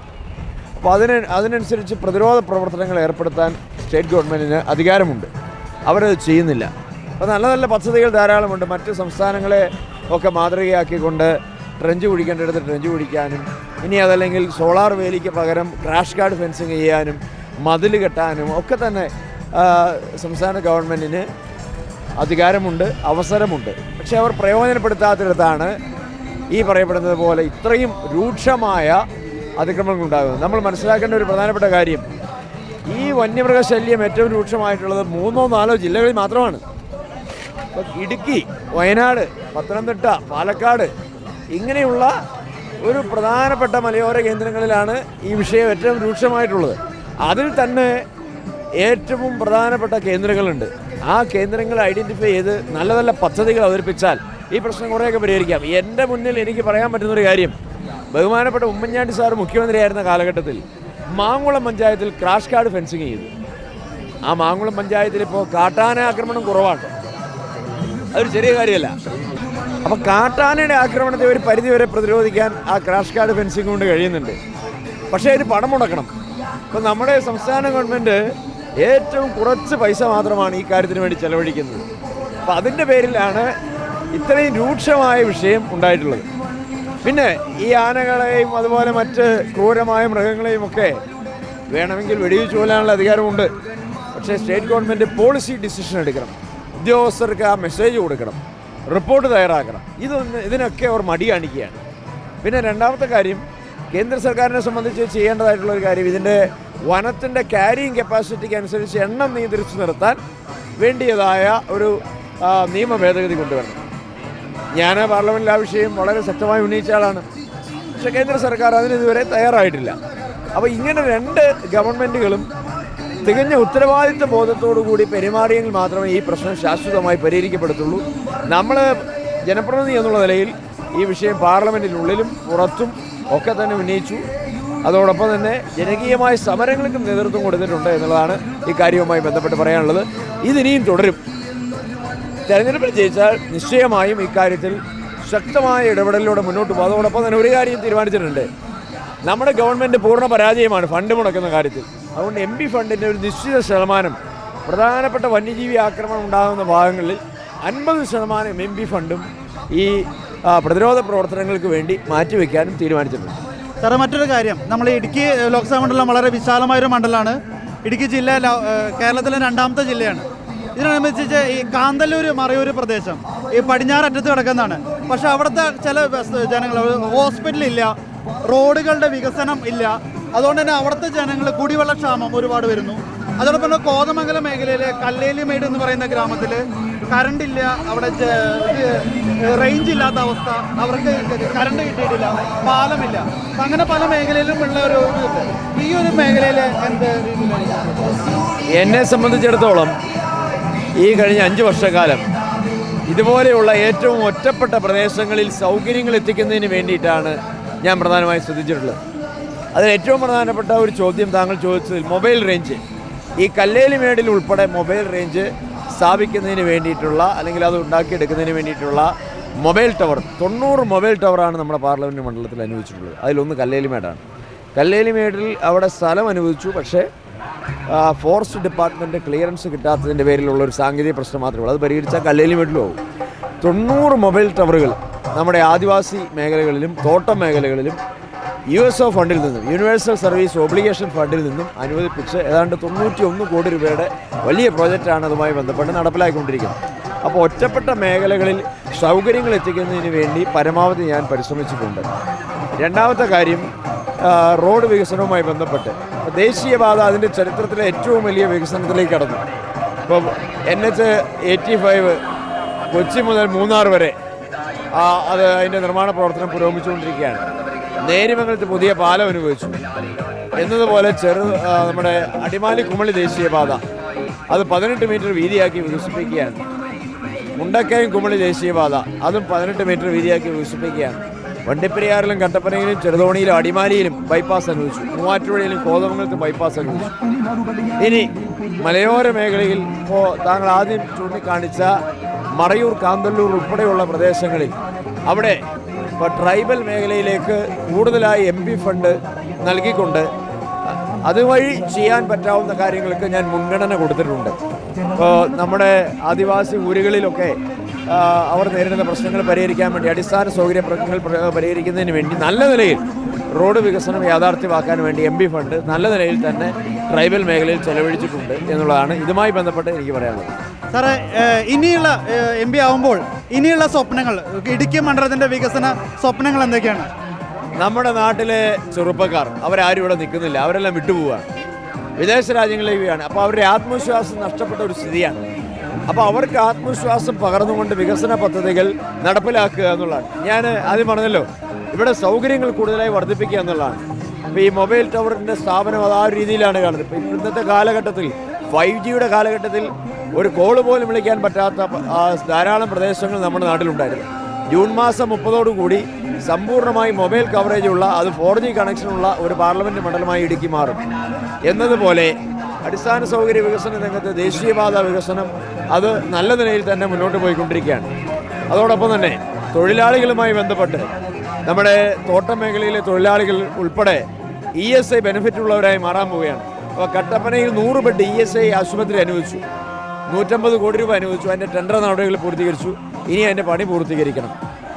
അപ്പോൾ അതിനനുസരിച്ച് പ്രതിരോധ പ്രവർത്തനങ്ങൾ ഏർപ്പെടുത്താൻ സ്റ്റേറ്റ് ഗവൺമെൻറ്റിന് അധികാരമുണ്ട്. അവരത് ചെയ്യുന്നില്ല. അപ്പോൾ നല്ല നല്ല പദ്ധതികൾ ധാരാളമുണ്ട്. മറ്റ് സംസ്ഥാനങ്ങളെ ഒക്കെ മാതൃകയാക്കിക്കൊണ്ട് ട്രെഞ്ച് കുഴിക്കേണ്ടടുത്ത് ട്രെഞ്ച് കുഴിക്കാനും, ഇനി അതല്ലെങ്കിൽ സോളാർ വേലിക്ക് പകരം ക്രാഷ് ഗാർഡ് ഫെൻസിങ് ചെയ്യാനും മതിൽ കെട്ടാനും ഒക്കെ തന്നെ സംസ്ഥാന ഗവൺമെൻറ്റിന് അധികാരമുണ്ട്, അവസരമുണ്ട്. പക്ഷേ അവർ പ്രയോജനപ്പെടുത്താത്തിടത്താണ് ഈ പറയപ്പെടുന്നത് പോലെ ഇത്രയും രൂക്ഷമായ അതിക്രമങ്ങൾ ഉണ്ടാകുന്നത്. നമ്മൾ മനസ്സിലാക്കേണ്ട ഒരു പ്രധാനപ്പെട്ട കാര്യം, ഈ വന്യമൃഗശല്യം ഏറ്റവും രൂക്ഷമായിട്ടുള്ളത് 3-4 ജില്ലകളിൽ മാത്രമാണ്. ഇപ്പം ഇടുക്കി, വയനാട്, പത്തനംതിട്ട, പാലക്കാട് ഇങ്ങനെയുള്ള ഒരു പ്രധാനപ്പെട്ട മലയോര കേന്ദ്രങ്ങളിലാണ് ഈ വിഷയം ഏറ്റവും രൂക്ഷമായിട്ടുള്ളത്. അതിൽ തന്നെ ഏറ്റവും പ്രധാനപ്പെട്ട കേന്ദ്രങ്ങളുണ്ട്. ആ കേന്ദ്രങ്ങൾ ഐഡൻറ്റിഫൈ ചെയ്ത് നല്ല നല്ല പദ്ധതികൾ അവതരിപ്പിച്ചാൽ ഈ പ്രശ്നം കുറേയൊക്കെ പരിഹരിക്കാം. എൻ്റെ മുന്നിൽ എനിക്ക് പറയാൻ പറ്റുന്നൊരു കാര്യം, ബഹുമാനപ്പെട്ട ഉമ്മൻചാണ്ടി സാർ മുഖ്യമന്ത്രിയായിരുന്ന കാലഘട്ടത്തിൽ മാങ്കുളം പഞ്ചായത്തിൽ ക്രാഷ് കാർഡ് ഫെൻസിങ് ചെയ്തു. ആ മാങ്കുളം പഞ്ചായത്തിൽ ഇപ്പോൾ കാട്ടാന ആക്രമണം കുറവാണ്. അതൊരു ചെറിയ കാര്യമല്ല. അപ്പോൾ കാട്ടാനയുടെ ആക്രമണത്തെ ഒരു പരിധിവരെ പ്രതിരോധിക്കാൻ ആ ക്രാഷ് കാർഡ് ഫെൻസിങ് കൊണ്ട് കഴിയുന്നുണ്ട്. പക്ഷേ അതിന് പണം മുടക്കണം. ഇപ്പം നമ്മുടെ സംസ്ഥാന ഗവൺമെൻറ് ഏറ്റവും കുറച്ച് പൈസ മാത്രമാണ് ഈ കാര്യത്തിന് വേണ്ടി ചെലവഴിക്കുന്നത്. അപ്പം അതിൻ്റെ പേരിലാണ് ഇത്രയും രൂക്ഷമായ വിഷയം ഉണ്ടായിട്ടുള്ളത്. പിന്നെ ഈ ആനകളെയും അതുപോലെ മറ്റ് ക്രൂരമായ മൃഗങ്ങളെയും ഒക്കെ വേണമെങ്കിൽ വെടിവെച്ച് കൊല്ലാനുള്ള അധികാരമുണ്ട്. പക്ഷേ സ്റ്റേറ്റ് ഗവൺമെൻറ് പോളിസി ഡിസിഷൻ എടുക്കണം, ഉദ്യോഗസ്ഥർക്ക് ആ മെസ്സേജ് കൊടുക്കണം, റിപ്പോർട്ട് തയ്യാറാക്കണം. ഇതിനൊക്കെ അവർ മടി കാണിക്കുകയാണ്. പിന്നെ രണ്ടാമത്തെ കാര്യം, കേന്ദ്ര സർക്കാരിനെ സംബന്ധിച്ച് ചെയ്യേണ്ടതായിട്ടുള്ളൊരു കാര്യം, ഇതിൻ്റെ വനത്തിൻ്റെ ക്യാരിയിങ് കപ്പാസിറ്റിക്ക് അനുസരിച്ച് എണ്ണം നിയന്ത്രിച്ച് നിർത്താൻ വേണ്ടിയതായ ഒരു നിയമ ഭേദഗതി കൊണ്ടുവരണം. ഞാൻ പാർലമെൻറ്റിൽ ആ വിഷയം വളരെ ശക്തമായി ഉന്നയിച്ച ആളാണ്. പക്ഷേ കേന്ദ്ര സർക്കാർ അതിന് ഇതുവരെ തയ്യാറായിട്ടില്ല. അപ്പോൾ ഇങ്ങനെ രണ്ട് ഗവൺമെൻറ്റുകളും തികഞ്ഞ ഉത്തരവാദിത്വ ബോധത്തോടു കൂടി പെരുമാറിയെങ്കിൽ മാത്രമേ ഈ പ്രശ്നം ശാശ്വതമായി പരിഹരിക്കപ്പെടത്തുള്ളൂ. നമ്മൾ ജനപ്രതിനിധി എന്നുള്ള നിലയിൽ ഈ വിഷയം പാർലമെൻറ്റിനുള്ളിലും പുറത്തും ഒക്കെ തന്നെ ഉന്നയിച്ചു. അതോടൊപ്പം തന്നെ ജനകീയമായ സമരങ്ങൾക്കും നേതൃത്വം കൊടുത്തിട്ടുണ്ട് എന്നുള്ളതാണ് ഈ കാര്യവുമായി ബന്ധപ്പെട്ട് പറയാനുള്ളത്. ഇതിനിയും തുടരും. തെരഞ്ഞെടുപ്പിൽ ജയിച്ചാൽ നിശ്ചയമായും ഇക്കാര്യത്തിൽ ശക്തമായ ഇടപെടലിലൂടെ മുന്നോട്ട് പോകും. അതോടൊപ്പം തന്നെ ഒരു കാര്യം തീരുമാനിച്ചിട്ടുണ്ട്, നമ്മുടെ ഗവൺമെൻറ് പൂർണ്ണ പരാജയമാണ് ഫണ്ട് മുടക്കുന്ന കാര്യത്തിൽ. അതുകൊണ്ട് MP ഫണ്ടിൻ്റെ ഒരു നിശ്ചിത ശതമാനം പ്രധാനപ്പെട്ട വന്യജീവി ആക്രമണം ഉണ്ടാകുന്ന ഭാഗങ്ങളിൽ 50% MP ഫണ്ടും ഈ പ്രതിരോധ പ്രവർത്തനങ്ങൾക്ക് വേണ്ടി മാറ്റിവെക്കാനും തീരുമാനിച്ചിട്ടുണ്ട്. സാറേ, മറ്റൊരു കാര്യം, നമ്മൾ ഇടുക്കി ലോക്സഭാ മണ്ഡലം വളരെ വിശാലമായൊരു മണ്ഡലമാണ്. ഇടുക്കി ജില്ല കേരളത്തിലെ 2ാമത്തെ ജില്ലയാണ്. ഇതിനനുസരിച്ച് ഈ കാന്തല്ലൂർ മറയൂർ പ്രദേശം ഈ പടിഞ്ഞാററ്റത്ത് കിടക്കുന്നതാണ്. പക്ഷെ അവിടുത്തെ ചില ജനങ്ങൾ ഹോസ്പിറ്റലില്ല, റോഡുകളുടെ വികസനം ഇല്ല. അതുകൊണ്ട് തന്നെ അവിടുത്തെ ജനങ്ങൾ കുടിവെള്ളക്ഷാമം ഒരുപാട് വരുന്നു. അതോടൊപ്പം തന്നെ കോതമംഗലം മേഖലയിലെ കല്ലേലിമേട് എന്ന് പറയുന്ന ഗ്രാമത്തിൽ കറണ്ടില്ല, അവിടെ റേഞ്ച് ഇല്ലാത്ത അവസ്ഥ, അവർക്ക് കറണ്ട് കിട്ടിയിട്ടില്ല, പാലമില്ല. അപ്പം അങ്ങനെ പല മേഖലയിലും ഉള്ള ഒരു ഈ ഒരു മേഖലയിൽ എന്ത് രീതിയിലാണ്? എന്നെ സംബന്ധിച്ചിടത്തോളം ഈ കഴിഞ്ഞ 5 വർഷക്കാലം ഇതുപോലെയുള്ള ഏറ്റവും ഒറ്റപ്പെട്ട പ്രദേശങ്ങളിൽ സൗകര്യങ്ങൾ എത്തിക്കുന്നതിന് വേണ്ടിയിട്ടാണ് ഞാൻ പ്രധാനമായും ശ്രദ്ധിച്ചിട്ടുള്ളത്. അതിൽ ഏറ്റവും പ്രധാനപ്പെട്ട ഒരു ചോദ്യം താങ്കൾ ചോദിച്ചതിൽ മൊബൈൽ റേഞ്ച്, ഈ കല്ലേലിമേടിൽ ഉൾപ്പെടെ മൊബൈൽ റേഞ്ച് സ്ഥാപിക്കുന്നതിന് വേണ്ടിയിട്ടുള്ള അല്ലെങ്കിൽ അത് ഉണ്ടാക്കിയെടുക്കുന്നതിന് വേണ്ടിയിട്ടുള്ള മൊബൈൽ ടവർ 90 മൊബൈൽ ടവറാണ് നമ്മുടെ പാർലമെൻറ്റ് മണ്ഡലത്തിൽ അനുവദിച്ചിട്ടുള്ളത്. അതിലൊന്ന് കല്ലേലിമേടാണ്. കല്ലേലിമേടിൽ അവിടെ സ്ഥലം അനുവദിച്ചു, പക്ഷേ ഫോറസ്റ്റ് ഡിപ്പാർട്ട്മെൻറ്റ് ക്ലിയറൻസ് കിട്ടാത്തതിൻ്റെ പേരിലുള്ള ഒരു സാങ്കേതിക പ്രശ്നം മാത്രമേ ഉള്ളൂ. അത് പരിഹരിച്ചാൽ കല്ലേലിമേടിലും ആവും. 90 മൊബൈൽ ടവറുകൾ നമ്മുടെ ആദിവാസി മേഖലകളിലും തോട്ടം മേഖലകളിലും USO ഫണ്ടിൽ നിന്നും, യൂണിവേഴ്സൽ സർവീസ് ഒബ്ലിഗേഷൻ ഫണ്ടിൽ നിന്നും അനുവദിപ്പിച്ച് ഏതാണ്ട് 91 കോടി രൂപയുടെ വലിയ പ്രോജക്റ്റാണ് അതുമായി ബന്ധപ്പെട്ട് നടപ്പിലാക്കിക്കൊണ്ടിരിക്കുന്നത്. അപ്പോൾ ഒറ്റപ്പെട്ട മേഖലകളിൽ സൗകര്യങ്ങൾ എത്തിക്കുന്നതിന് വേണ്ടി പരമാവധി ഞാൻ പരിശ്രമിച്ചിട്ടുണ്ട്. രണ്ടാമത്തെ കാര്യം, റോഡ് വികസനവുമായി ബന്ധപ്പെട്ട് ദേശീയപാത അതിൻ്റെ ചരിത്രത്തിലെ ഏറ്റവും വലിയ വികസനത്തിലേക്ക് കടന്നു. ഇപ്പോൾ NH85 കൊച്ചി മുതൽ മൂന്നാർ വരെ അതിൻ്റെ നിർമ്മാണ പ്രവർത്തനം പുരോഗമിച്ചുകൊണ്ടിരിക്കുകയാണ്. നേരിമംഗലത്ത് പുതിയ പാലം അനുവദിച്ചു എന്നതുപോലെ നമ്മുടെ അടിമാലി കുമളി ദേശീയപാത അത് 18 മീറ്റർ വീതിയാക്കി വികസിപ്പിക്കുകയാണ്. മുണ്ടക്കയം കുമളി ദേശീയപാത അതും 18 മീറ്റർ വീതിയാക്കി വികസിപ്പിക്കുകയാണ്. വണ്ടിപ്പെരിയാറിലും കട്ടപ്പനയിലും ചെറുതോണിയിലും അടിമാലിയിലും ബൈപ്പാസ് അനുവദിച്ചു. മൂവാറ്റുപുഴയിലും കോതമംഗലത്തും ബൈപ്പാസ് അനുവദിച്ചു. ഇനി മലയോര മേഖലയിൽ ഇപ്പോൾ താങ്കൾ ആദ്യം ചൂണ്ടിക്കാണിച്ച മറയൂർ, കാന്തല്ലൂർ ഉൾപ്പെടെയുള്ള പ്രദേശങ്ങളിൽ അവിടെ ഇപ്പോൾ ട്രൈബൽ മേഖലയിലേക്ക് കൂടുതലായി MP ഫണ്ട് നൽകിക്കൊണ്ട് അതുവഴി ചെയ്യാൻ പറ്റാവുന്ന കാര്യങ്ങൾക്ക് ഞാൻ മുൻഗണന കൊടുത്തിട്ടുണ്ട്. ഇപ്പോൾ നമ്മുടെ ആദിവാസി ഊരുകളിലൊക്കെ അവർ നേരിടുന്ന പ്രശ്നങ്ങൾ പരിഹരിക്കാൻ വേണ്ടി, അടിസ്ഥാന സൗകര്യ പ്രശ്നങ്ങൾ പരിഹരിക്കുന്നതിന് വേണ്ടി നല്ല നിലയിൽ റോഡ് വികസനം യാഥാർത്ഥ്യമാക്കാൻ വേണ്ടി MP ഫണ്ട് നല്ല നിലയിൽ തന്നെ ട്രൈബൽ മേഖലയിൽ ചെലവഴിച്ചിട്ടുണ്ട് എന്നുള്ളതാണ് ഇതുമായി ബന്ധപ്പെട്ട് എനിക്ക് പറയാനുള്ളത്. സാറേ, ഇനിയുള്ള MP ആവുമ്പോൾ ഇനിയുള്ള സ്വപ്നങ്ങൾ, ഇടുക്കി മണ്ഡലത്തിൻ്റെ വികസന സ്വപ്നങ്ങൾ എന്തൊക്കെയാണ്? നമ്മുടെ നാട്ടിലെ ചെറുപ്പക്കാർ അവരാരും ഇവിടെ നിൽക്കുന്നില്ല, അവരെല്ലാം വിട്ടുപോവുകയാണ്, വിദേശ രാജ്യങ്ങളിലേക്കാണ്. അപ്പോൾ അവരുടെ ആത്മവിശ്വാസം നഷ്ടപ്പെട്ട ഒരു സ്ഥിതിയാണ്. അപ്പോൾ അവർക്ക് ആത്മവിശ്വാസം പകർന്നുകൊണ്ട് വികസന പദ്ധതികൾ നടപ്പിലാക്കുക എന്നുള്ളതാണ്. ഞാൻ ആദ്യം പറഞ്ഞല്ലോ, ഇവിടെ സൗകര്യങ്ങൾ കൂടുതലായി വർദ്ധിപ്പിക്കുക എന്നുള്ളതാണ്. ഇപ്പോൾ ഈ മൊബൈൽ ടവറിൻ്റെ സ്ഥാപനം അത് ആ രീതിയിലാണ് കാണുന്നത്. ഇപ്പോൾ ഇന്നത്തെ കാലഘട്ടത്തിൽ 5Gയുടെ കാലഘട്ടത്തിൽ ഒരു കോള് പോലും വിളിക്കാൻ പറ്റാത്ത ധാരാളം പ്രദേശങ്ങൾ നമ്മുടെ നാട്ടിലുണ്ടായിരുന്നു. ജൂൺ മാസം 30 സമ്പൂർണ്ണമായി മൊബൈൽ കവറേജുള്ള അത് 4G കണക്ഷനുള്ള ഒരു പാർലമെൻറ്റ് മണ്ഡലമായി ഇടുക്കി മാറും. എന്നതുപോലെ അടിസ്ഥാന സൗകര്യ വികസന രംഗത്ത് ദേശീയപാത വികസനം അത് നല്ല നിലയിൽ തന്നെ മുന്നോട്ട് പോയിക്കൊണ്ടിരിക്കുകയാണ്. അതോടൊപ്പം തന്നെ തൊഴിലാളികളുമായി ബന്ധപ്പെട്ട് നമ്മുടെ തോട്ടം മേഖലയിലെ തൊഴിലാളികൾ ഉൾപ്പെടെ ESI ബെനിഫിറ്റ് ഉള്ളവരായി മാറാൻ പോവുകയാണ്. അപ്പോൾ കട്ടപ്പനയിൽ 100 ബെഡ് ESI ആശുപത്രി അനുവദിച്ചു, 150 കോടി രൂപ അനുവദിച്ചു. അതിൻ്റെ ടെൻഡർ നടപടികൾ പൂർത്തീകരിച്ചു. ഇനി അതിൻ്റെ പണി പൂർത്തീകരിക്കണം.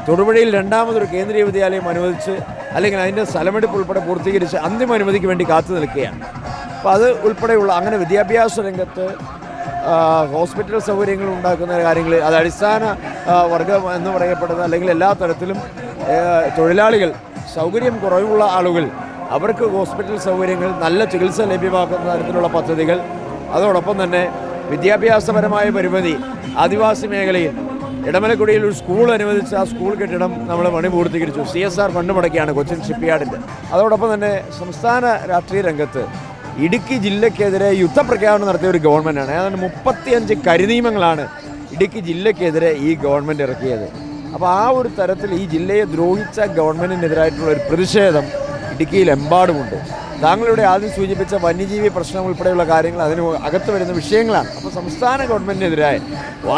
തൊടുപുഴയിൽ രണ്ടാമതൊരു കേന്ദ്രീയ വിദ്യാലയം അനുവദിച്ച് അല്ലെങ്കിൽ അതിൻ്റെ സ്ഥലമെടുപ്പ് ഉൾപ്പെടെ പൂർത്തീകരിച്ച് അന്തിമ അനുമതിക്ക് വേണ്ടി കാത്തു നിൽക്കുകയാണ്. അപ്പോൾ അത് ഉൾപ്പെടെയുള്ള അങ്ങനെ വിദ്യാഭ്യാസ രംഗത്ത് ഹോസ്പിറ്റൽ സൗകര്യങ്ങൾ ഉണ്ടാക്കുന്ന കാര്യങ്ങൾ അത് അടിസ്ഥാന വർഗം എന്ന് പറയപ്പെടുന്ന അല്ലെങ്കിൽ എല്ലാ തരത്തിലും തൊഴിലാളികൾ സൗകര്യം കുറവുള്ള ആളുകൾ അവർക്ക് ഹോസ്പിറ്റൽ സൗകര്യങ്ങൾ നല്ല ചികിത്സ ലഭ്യമാക്കുന്ന തരത്തിലുള്ള പദ്ധതികൾ. അതോടൊപ്പം തന്നെ വിദ്യാഭ്യാസപരമായ പരിമിതി ആദിവാസി മേഖലയിൽ ഇടമലക്കുടിയിൽ ഒരു സ്കൂൾ അനുവദിച്ച് ആ സ്കൂൾ കെട്ടിടം നമ്മൾ പണി പൂർത്തീകരിച്ചു. CSR ഫണ്ട് മുടക്കിയാണ് കൊച്ചിൻ ഷിപ്പ്യാർഡിൻ്റെ. അതോടൊപ്പം തന്നെ സംസ്ഥാന രാഷ്ട്രീയ രംഗത്ത് ഇടുക്കി ജില്ലയ്ക്കെതിരെ യുദ്ധപ്രഖ്യാപനം നടത്തിയ ഒരു ഗവൺമെൻറ്റാണ്. ഏതാണ്ട് 35 കരിനിയമങ്ങളാണ് ഇടുക്കി ജില്ലയ്ക്കെതിരെ ഈ ഗവൺമെൻറ് ഇറക്കിയത്. അപ്പോൾ ആ ഒരു തരത്തിൽ ഈ ജില്ലയെ ദ്രോഹിച്ച ഗവൺമെൻറ്റിനെതിരായിട്ടുള്ള ഒരു പ്രതിഷേധം ഇടുക്കിയിലെമ്പാടുമുണ്ട്. താങ്കളിവിടെ ആദ്യം സൂചിപ്പിച്ച വന്യജീവി പ്രശ്നം ഉൾപ്പെടെയുള്ള കാര്യങ്ങൾ അതിന് അകത്ത് വരുന്ന വിഷയങ്ങളാണ്. അപ്പോൾ സംസ്ഥാന ഗവൺമെൻറ്റിനെതിരായ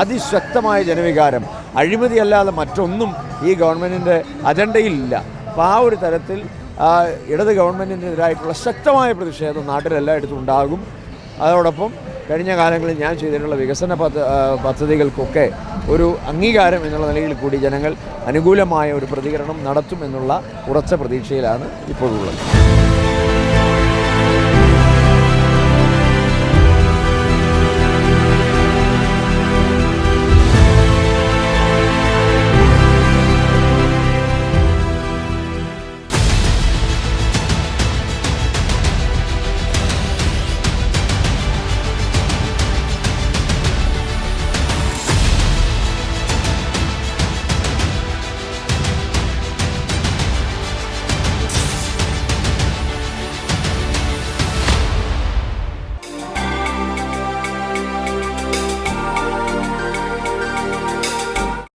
അതിശക്തമായ ജനവികാരം, അഴിമതിയല്ലാതെ മറ്റൊന്നും ഈ ഗവൺമെൻറ്റിൻ്റെ അജണ്ടയിലില്ല. അപ്പോൾ ആ ഒരു തരത്തിൽ ഇടത് ഗവൺമെൻറ്റിനെതിരായിട്ടുള്ള ശക്തമായ പ്രതിഷേധം നാട്ടിലെല്ലായിടത്തും ഉണ്ടാകും. അതോടൊപ്പം കഴിഞ്ഞ കാലങ്ങളിൽ ഞാൻ ചെയ്തിട്ടുള്ള വികസന പദ്ധതികൾക്കൊക്കെ ഒരു അംഗീകാരം എന്നുള്ള നിലയിൽ കൂടി ജനങ്ങൾ അനുകൂലമായ ഒരു പ്രതികരണം നടത്തും എന്നുള്ള ഉറച്ച പ്രതീക്ഷയിലാണ് ഇപ്പോഴുള്ളത്.